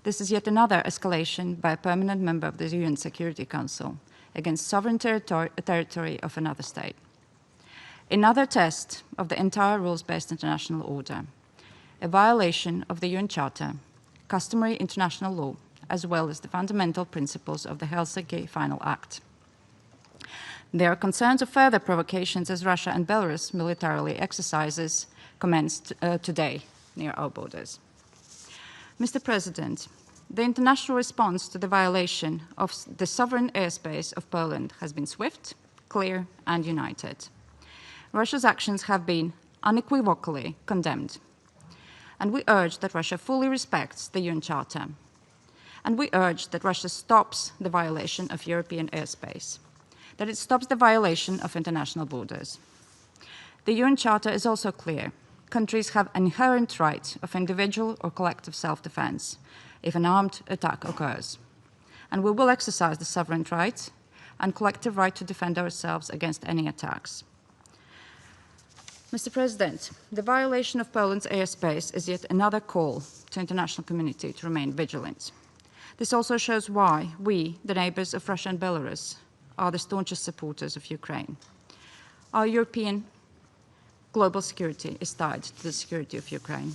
This is yet another escalation by a permanent member of the UN Security Council against sovereign territory of another state. Another test of the entire rules-based international order, a violation of the UN Charter, customary international law, as well as the fundamental principles of the Helsinki Final Act. There are concerns of further provocations as Russia and Belarus militarily exercises commenced today near our borders. Mr. President, the international response to the violation of the sovereign airspace of Poland has been swift, clear, and united. Russia's actions have been unequivocally condemned, and we urge that Russia fully respects the UN Charter, and we urge that Russia stops the violation of European airspace, that it stops the violation of international borders. The UN Charter is also clear. Countries have an inherent right of individual or collective self-defense if an armed attack occurs. And we will exercise the sovereign right and collective right to defend ourselves against any attacks. Mr. President, the violation of Poland's airspace is yet another call to the international community to remain vigilant. This also shows why we, the neighbors of Russia and Belarus, are the staunchest supporters of Ukraine. Our European global security is tied to the security of Ukraine.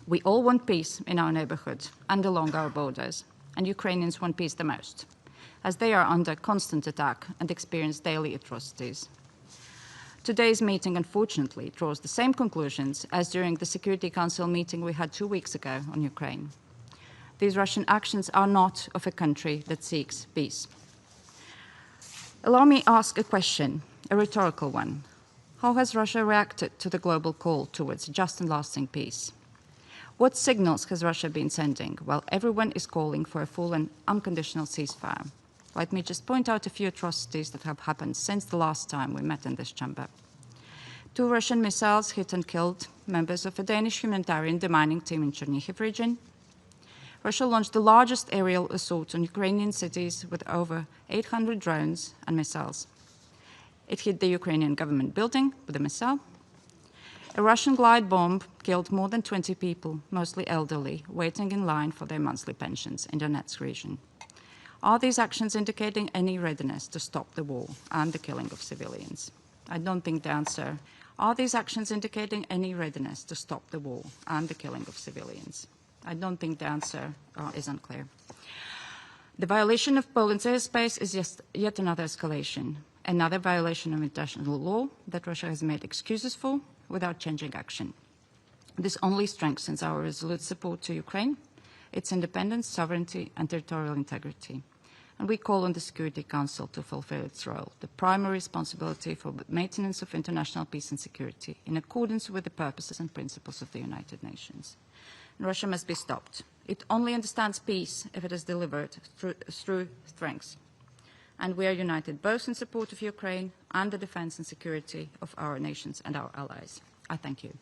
We all want peace in our neighborhood and along our borders, and Ukrainians want peace the most, as they are under constant attack and experience daily atrocities. Today's meeting, unfortunately, draws the same conclusions as during the Security Council meeting we had 2 weeks ago on Ukraine. These Russian actions are not of a country that seeks peace. Allow me to ask a question, a rhetorical one. How has Russia reacted to the global call towards just and lasting peace? What signals has Russia been sending while everyone is calling for a full and unconditional ceasefire? Let me just point out a few atrocities that have happened since the last time we met in this chamber. 2 Russian missiles hit and killed members of a Danish humanitarian demining team in Chernihiv region. Russia launched the largest aerial assault on Ukrainian cities with over 800 drones and missiles. It hit the Ukrainian government building with a missile. A Russian glide bomb killed more than 20 people, mostly elderly, waiting in line for their monthly pensions in Donetsk region. Are these actions indicating any readiness to stop the war and the killing of civilians? I don't think the answer. Are these actions indicating any readiness to stop the war and the killing of civilians? I don't think the answer is unclear. The violation of Poland's airspace is just yet another escalation, another violation of international law that Russia has made excuses for without changing action. This only strengthens our resolute support to Ukraine, its independence, sovereignty, and territorial integrity. And we call on the Security Council to fulfill its role, the primary responsibility for the maintenance of international peace and security, in accordance with the purposes and principles of the United Nations. And Russia must be stopped. It only understands peace if it is delivered through strength. And we are united both in support of Ukraine and the defense and security of our nations and our allies. I thank you.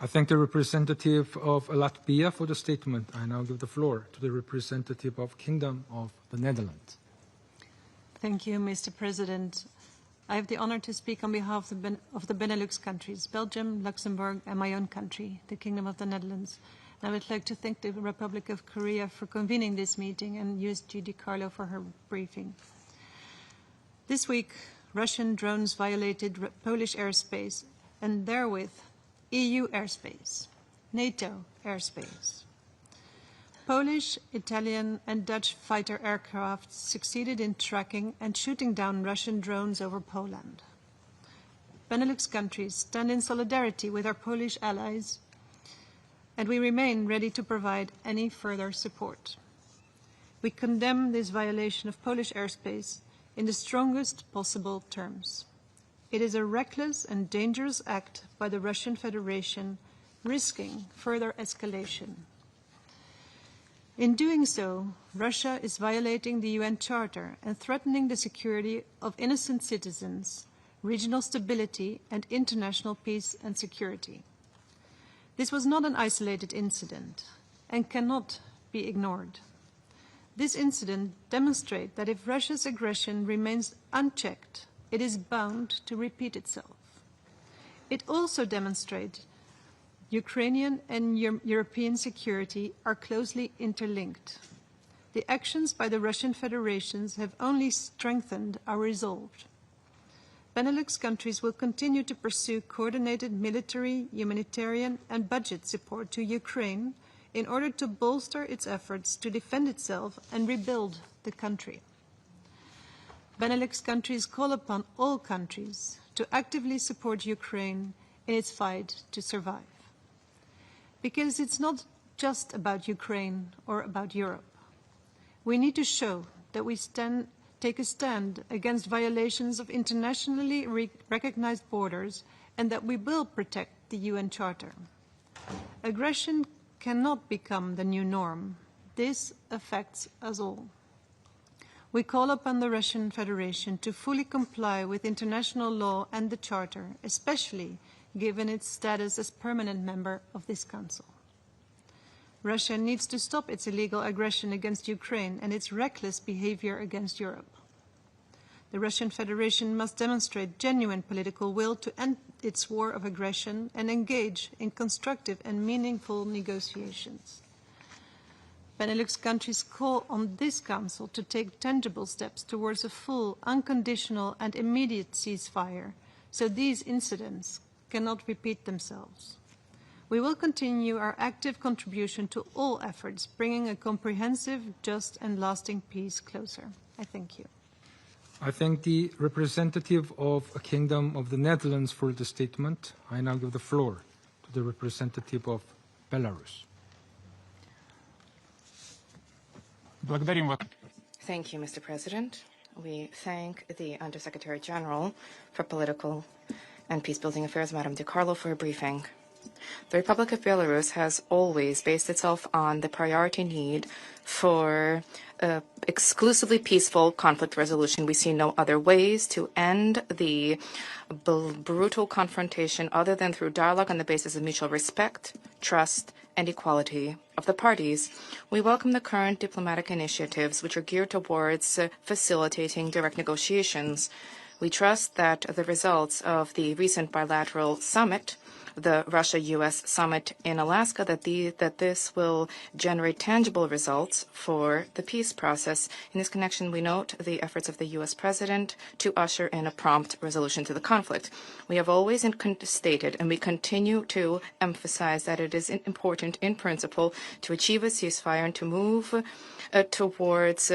I thank the representative of Latvia for the statement. I now give the floor to the representative of Kingdom of the Netherlands. Thank you, Mr. President. I have the honor to speak on behalf of the Benelux countries, Belgium, Luxembourg, and my own country, the Kingdom of the Netherlands. And I would like to thank the Republic of Korea for convening this meeting and USG DiCarlo for her briefing. This week, Russian drones violated Polish airspace and therewith EU airspace, NATO airspace. Polish, Italian, and Dutch fighter aircraft succeeded in tracking and shooting down Russian drones over Poland. Benelux countries stand in solidarity with our Polish allies, and we remain ready to provide any further support. We condemn this violation of Polish airspace in the strongest possible terms. It is a reckless and dangerous act by the Russian Federation, risking further escalation. In doing so, Russia is violating the UN Charter and threatening the security of innocent citizens, regional stability, and international peace and security. This was not an isolated incident and cannot be ignored. This incident demonstrates that if Russia's aggression remains unchecked, it is bound to repeat itself. It also demonstrates Ukrainian and European security are closely interlinked. The actions by the Russian Federation have only strengthened our resolve. Benelux countries will continue to pursue coordinated military, humanitarian, and budget support to Ukraine in order to bolster its efforts to defend itself and rebuild the country. Benelux countries call upon all countries to actively support Ukraine in its fight to survive. Because it's not just about Ukraine or about Europe. We need to show that we take a stand against violations of internationally recognized borders and that we will protect the UN Charter. Aggression cannot become the new norm. This affects us all. We call upon the Russian Federation to fully comply with international law and the Charter, especially given its status as permanent member of this Council. Russia needs to stop its illegal aggression against Ukraine and its reckless behavior against Europe. The Russian Federation must demonstrate genuine political will to end its war of aggression and engage in constructive and meaningful negotiations. Benelux countries call on this Council to take tangible steps towards a full, unconditional and immediate ceasefire, so these incidents cannot repeat themselves. We will continue our active contribution to all efforts, bringing a comprehensive, just and lasting peace closer. I thank you. I thank the representative of the Kingdom of the Netherlands for the statement. I now give the floor to the representative of Belarus. Thank you, Mr. President. We thank the Undersecretary General for Political and Peacebuilding Affairs, Madame De Carlo, for a briefing. The Republic of Belarus has always based itself on the priority need for exclusively peaceful conflict resolution. We see no other ways to end the brutal confrontation other than through dialogue on the basis of mutual respect, trust, and equality of the parties. We welcome the current diplomatic initiatives which are geared towards facilitating direct negotiations. We trust that the results of the recent bilateral summit, the Russia-U.S. summit in Alaska, that this will generate tangible results for the peace process. In this connection, we note the efforts of the U.S. President to usher in a prompt resolution to the conflict. We have always stated, and we continue to emphasize, that it is important in principle to achieve a ceasefire and to move towards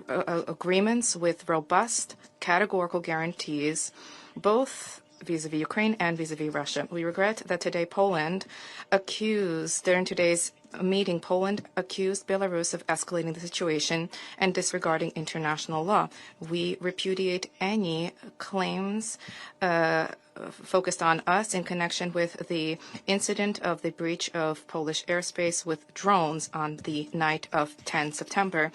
agreements with robust, categorical guarantees, both vis-à-vis Ukraine and vis-à-vis Russia. We regret that today during today's meeting, Poland accused Belarus of escalating the situation and disregarding international law. We repudiate any claims focused on us in connection with the incident of the breach of Polish airspace with drones on the night of 10 September.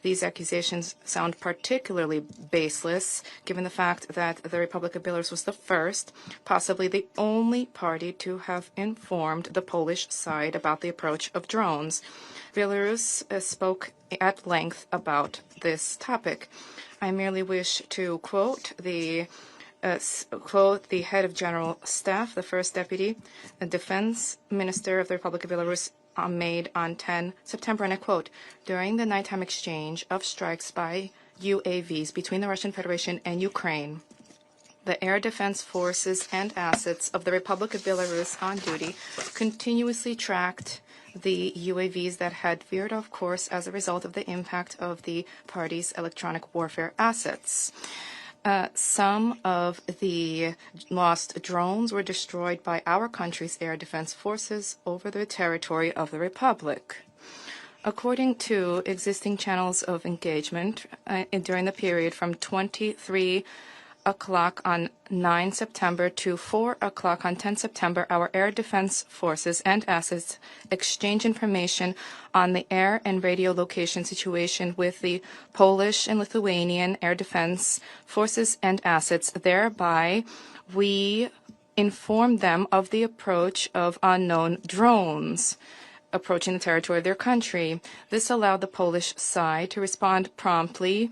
These accusations sound particularly baseless, given the fact that the Republic of Belarus was the first, possibly the only party to have informed the Polish side about the approach of drones. Belarus spoke at length about this topic. I merely wish to quote the head of General Staff, the First Deputy, the Defense Minister of the Republic of Belarus, made on 10 September, and I quote, "During the nighttime exchange of strikes by UAVs between the Russian Federation and Ukraine, the air defense forces and assets of the Republic of Belarus on duty continuously tracked the UAVs that had veered off course as a result of the impact of the party's electronic warfare assets. Some of the lost drones were destroyed by our country's air defense forces over the territory of the Republic. According to existing channels of engagement, during the period from 23 o'clock on 9 September to 4 o'clock on 10 September, our air defense forces and assets exchange information on the air and radio location situation with the Polish and Lithuanian air defense forces and assets. Thereby, we informed them of the approach of unknown drones approaching the territory of their country. This allowed the Polish side to respond promptly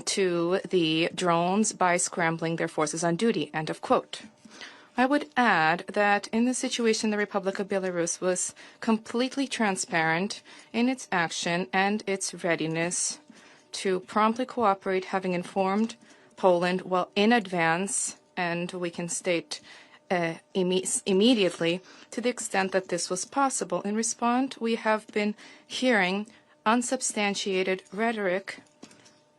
to the drones by scrambling their forces on duty." End of quote. I would add that in this situation, the Republic of Belarus was completely transparent in its action and its readiness to promptly cooperate, having informed Poland well in advance, and we can state immediately, to the extent that this was possible. In response, we have been hearing unsubstantiated rhetoric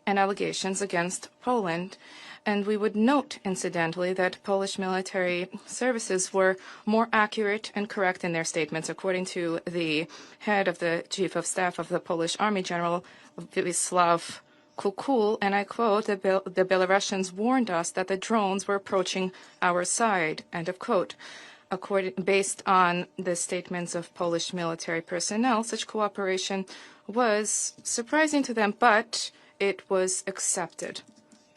and allegations against Poland. And we would note, incidentally, that Polish military services were more accurate and correct in their statements. According to the head of the Chief of Staff of the Polish Army, General Wisław Kukul, and I quote, the Belarusians warned us that the drones were approaching our side, end of quote. Based on the statements of Polish military personnel, such cooperation was surprising to them, but it was accepted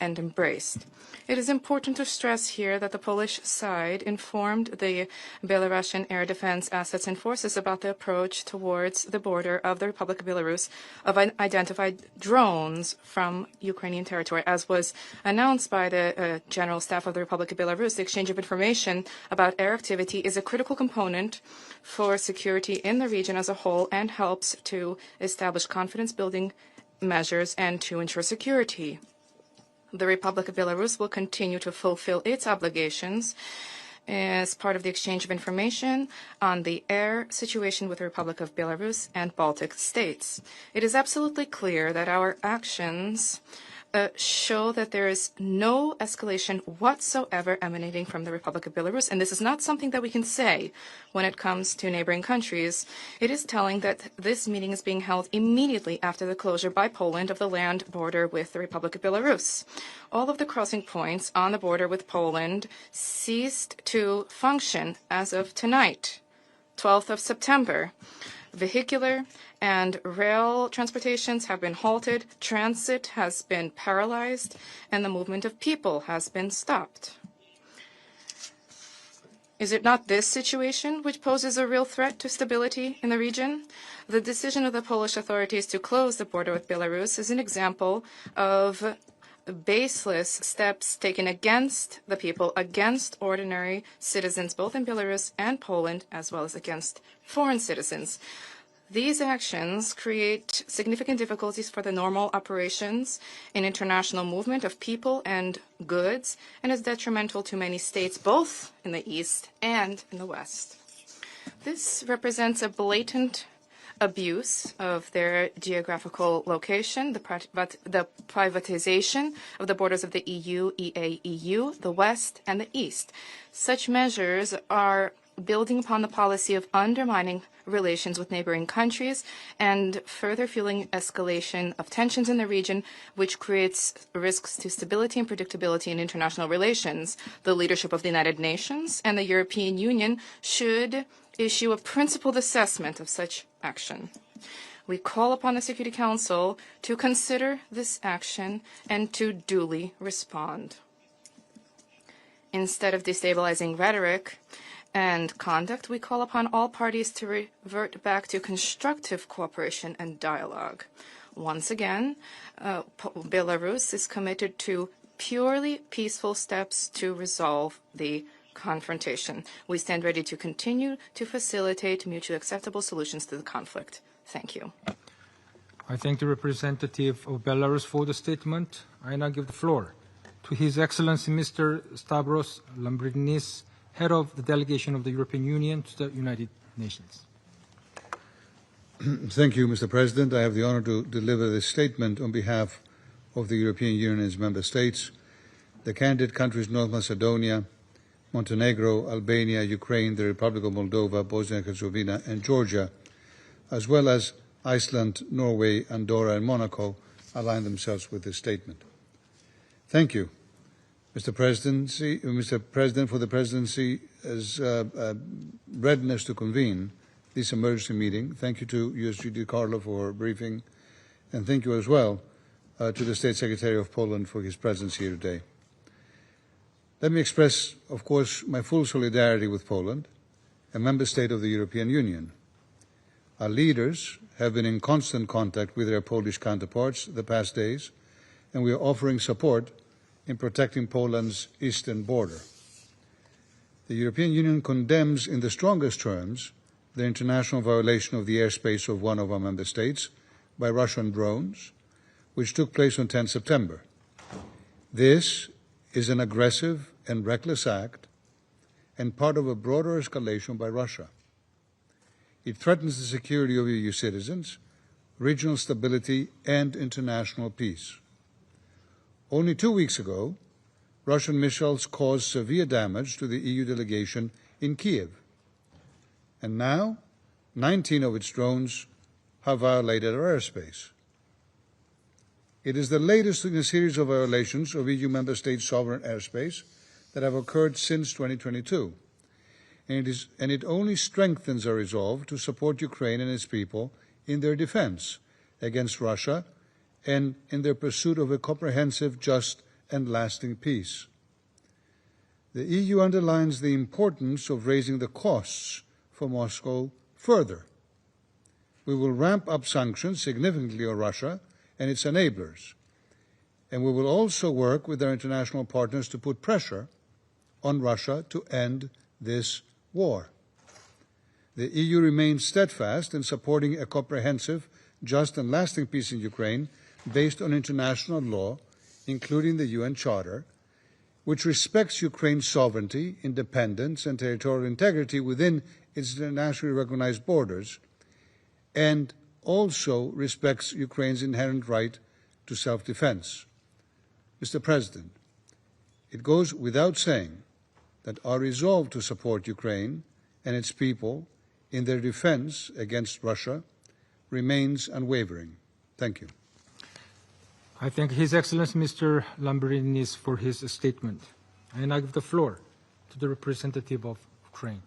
and embraced. It is important to stress here that the Polish side informed the Belarusian air defense assets and forces about the approach towards the border of the Republic of Belarus of identified drones from Ukrainian territory. As was announced by the General Staff of the Republic of Belarus, the exchange of information about air activity is a critical component for security in the region as a whole and helps to establish confidence-building measures and to ensure security. The Republic of Belarus will continue to fulfill its obligations as part of the exchange of information on the air situation with the Republic of Belarus and Baltic states. It is absolutely clear that our actions show that there is no escalation whatsoever emanating from the Republic of Belarus, and this is not something that we can say when it comes to neighboring countries. It is telling that this meeting is being held immediately after the closure by Poland of the land border with the Republic of Belarus. All of the crossing points on the border with Poland ceased to function as of tonight, 12th of September. Vehicular and rail transportations have been halted, transit has been paralyzed, and the movement of people has been stopped. Is it not this situation which poses a real threat to stability in the region? The decision of the Polish authorities to close the border with Belarus is an example of baseless steps taken against the people, against ordinary citizens, both in Belarus and Poland, as well as against foreign citizens. These actions create significant difficulties for the normal operations in international movement of people and goods, and is detrimental to many states, both in the East and in the West. This represents a blatant abuse of their geographical location, the privatization of the borders of the EU, EA-EU, the West, and the East. Such measures are building upon the policy of undermining relations with neighboring countries and further fueling escalation of tensions in the region, which creates risks to stability and predictability in international relations. The leadership of the United Nations and the European Union should issue a principled assessment of such action. We call upon the Security Council to consider this action and to duly respond. Instead of destabilizing rhetoric and conduct, we call upon all parties to revert back to constructive cooperation and dialogue. Once again, Belarus is committed to purely peaceful steps to resolve the confrontation. We stand ready to continue to facilitate mutually acceptable solutions to the conflict. Thank you. I thank the representative of Belarus for the statement. I now give the floor to His Excellency Mr. Stavros Lambrinidis, Head of the Delegation of the European Union to the United Nations. Thank you, Mr. President. I have the honor to deliver this statement on behalf of the European Union and its member states, the candidate countries North Macedonia, Montenegro, Albania, Ukraine, the Republic of Moldova, Bosnia and Herzegovina, and Georgia, as well as Iceland, Norway, Andorra, and Monaco, align themselves with this statement. Thank you, Mr. President, for the Presidency's readiness to convene this emergency meeting. Thank you to USG DiCarlo for briefing, and thank you as well to the State Secretary of Poland for his presence here today. Let me express, of course, my full solidarity with Poland, a member state of the European Union. Our leaders have been in constant contact with their Polish counterparts the past days, and we are offering support in protecting Poland's eastern border. The European Union condemns in the strongest terms the international violation of the airspace of one of our member states by Russian drones, which took place on 10 September. This is an aggressive and reckless act and part of a broader escalation by Russia. It threatens the security of EU citizens, regional stability, and international peace. Only 2 weeks ago, Russian missiles caused severe damage to the EU delegation in Kiev. And now, 19 of its drones have violated our airspace. It is the latest in a series of violations of EU member states' sovereign airspace that have occurred since 2022. And it only strengthens our resolve to support Ukraine and its people in their defense against Russia and in their pursuit of a comprehensive, just, and lasting peace. The EU underlines the importance of raising the costs for Moscow further. We will ramp up sanctions significantly on Russia and its enablers, and we will also work with our international partners to put pressure on Russia to end this war. The EU remains steadfast in supporting a comprehensive, just and lasting peace in Ukraine based on international law, including the UN Charter, which respects Ukraine's sovereignty, independence, and territorial integrity within its internationally recognized borders, and also respects Ukraine's inherent right to self-defense. Mr. President, it goes without saying that our resolve to support Ukraine and its people in their defense against Russia remains unwavering. Thank you. I thank His Excellency Mr. Lambrinis for his statement. I now give the floor to the representative of Ukraine.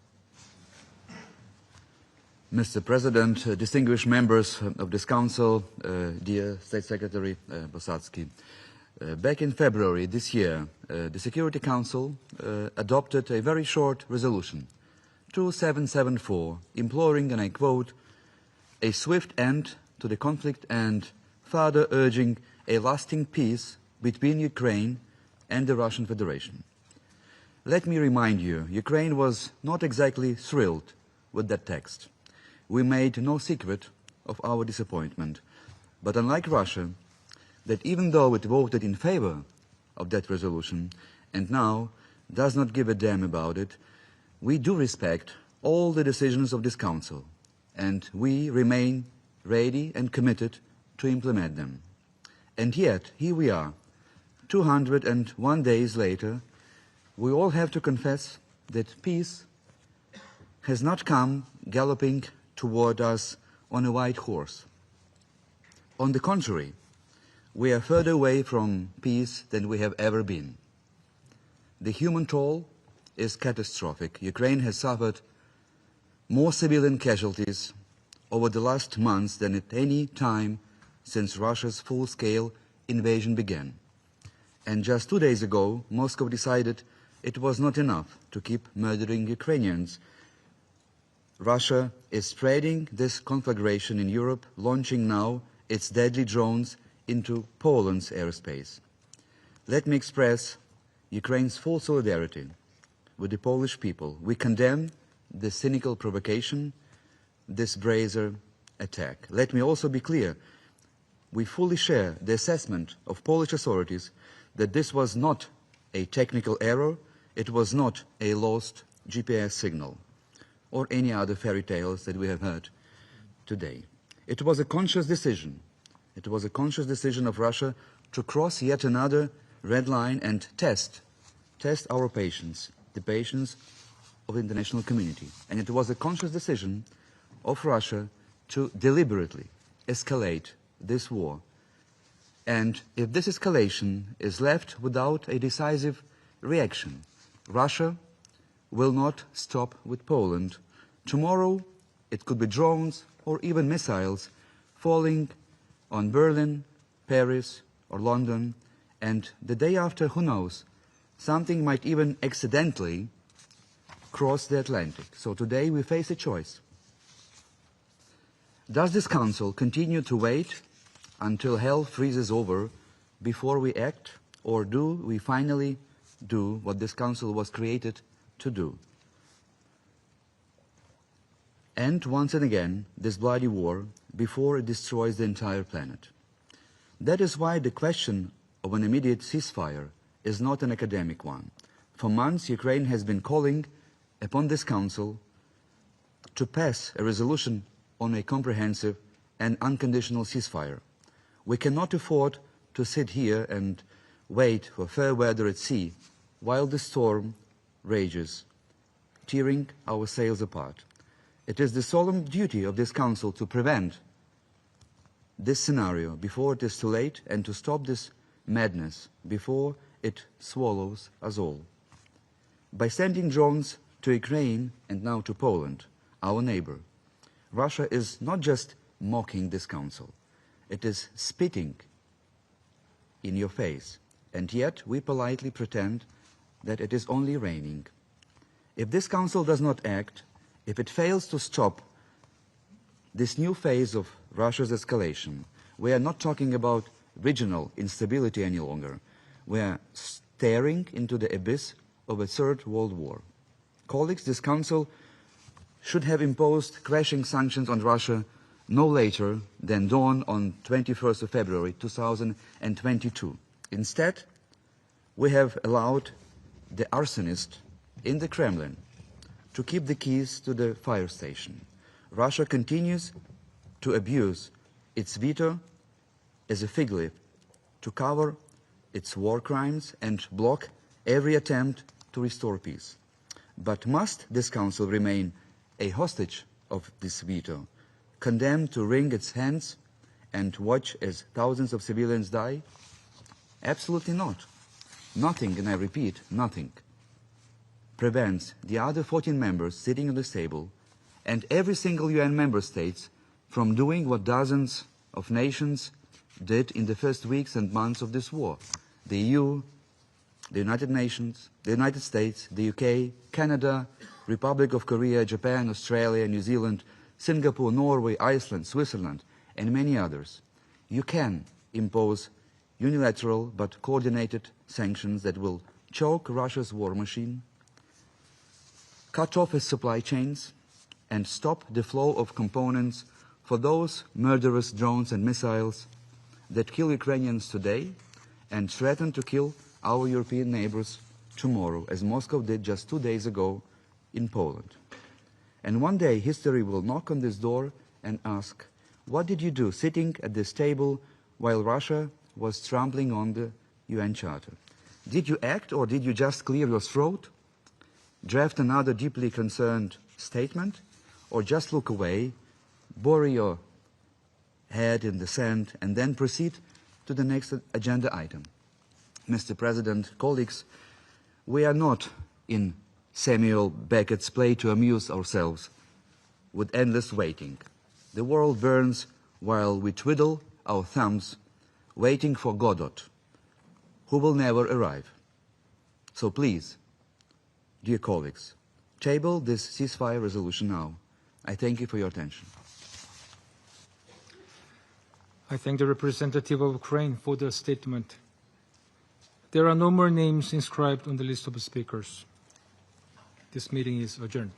Mr. President, distinguished members of this Council, dear State Secretary Bosatsky, back in February this year, the Security Council adopted a very short resolution, 2774, imploring, and I quote, a swift end to the conflict and further urging a lasting peace between Ukraine and the Russian Federation. Let me remind you, Ukraine was not exactly thrilled with that text. We made no secret of our disappointment, but unlike Russia, that even though it voted in favor of that resolution and now does not give a damn about it, we do respect all the decisions of this Council, and we remain ready and committed to implement them. And yet, here we are, 201 days later, we all have to confess that peace has not come galloping toward us on a white horse. On the contrary, we are further away from peace than we have ever been. The human toll is catastrophic. Ukraine has suffered more civilian casualties over the last months than at any time since Russia's full-scale invasion began. And just 2 days ago, Moscow decided it was not enough to keep murdering Ukrainians. Russia is spreading this conflagration in Europe, launching now its deadly drones into Poland's airspace. Let me express Ukraine's full solidarity with the Polish people. We condemn this cynical provocation, this brazen attack. Let me also be clear, we fully share the assessment of Polish authorities that this was not a technical error, it was not a lost GPS signal, or any other fairy tales that we have heard today. It was a conscious decision. It was a conscious decision of Russia to cross yet another red line and test our patience, the patience of the international community. And it was a conscious decision of Russia to deliberately escalate this war. And if this escalation is left without a decisive reaction, Russia will not stop with Poland. Tomorrow, it could be drones or even missiles falling on Berlin, Paris, or London, and the day after, who knows, something might even accidentally cross the Atlantic. So today we face a choice. Does this Council continue to wait until hell freezes over before we act, or do we finally do what this Council was created to do? End once and again this bloody war before it destroys the entire planet. That is why the question of an immediate ceasefire is not an academic one. For months, Ukraine has been calling upon this Council to pass a resolution on a comprehensive and unconditional ceasefire. We cannot afford to sit here and wait for fair weather at sea while the storm rages, tearing our sails apart. It is the solemn duty of this Council to prevent this scenario before it is too late and to stop this madness before it swallows us all. By sending drones to Ukraine and now to Poland, our neighbor, Russia is not just mocking this Council, it is spitting in your face and yet we politely pretend that it is only raining. If this Council does not act, if it fails to stop this new phase of Russia's escalation, we are not talking about regional instability any longer. We are staring into the abyss of a third world war. Colleagues, this Council should have imposed crashing sanctions on Russia no later than dawn on 21st of February 2022. Instead, we have allowed the arsonist in the Kremlin to keep the keys to the fire station. Russia continues to abuse its veto as a fig leaf to cover its war crimes and block every attempt to restore peace. But must this Council remain a hostage of this veto, condemned to wring its hands and watch as thousands of civilians die? Absolutely not. Nothing, and I repeat, nothing, prevents the other 14 members sitting on this table and every single UN member state from doing what dozens of nations did in the first weeks and months of this war. The EU, the United Nations, the United States, the UK, Canada, Republic of Korea, Japan, Australia, New Zealand, Singapore, Norway, Iceland, Switzerland, and many others. You can impose unilateral but coordinated sanctions that will choke Russia's war machine, cut off its supply chains, and stop the flow of components for those murderous drones and missiles that kill Ukrainians today and threaten to kill our European neighbors tomorrow, as Moscow did just 2 days ago in Poland. And one day history will knock on this door and ask, what did you do sitting at this table while Russia was trampling on the UN Charter? Did you act, or did you just clear your throat, draft another deeply concerned statement, or just look away, bury your head in the sand, and then proceed to the next agenda item? Mr. President, colleagues, we are not in Samuel Beckett's play to amuse ourselves with endless waiting. The world burns while we twiddle our thumbs, waiting for Godot, who will never arrive. So please, dear colleagues, table this ceasefire resolution now. I thank you for your attention. I thank the representative of Ukraine for the statement. There are no more names inscribed on the list of speakers. This meeting is adjourned.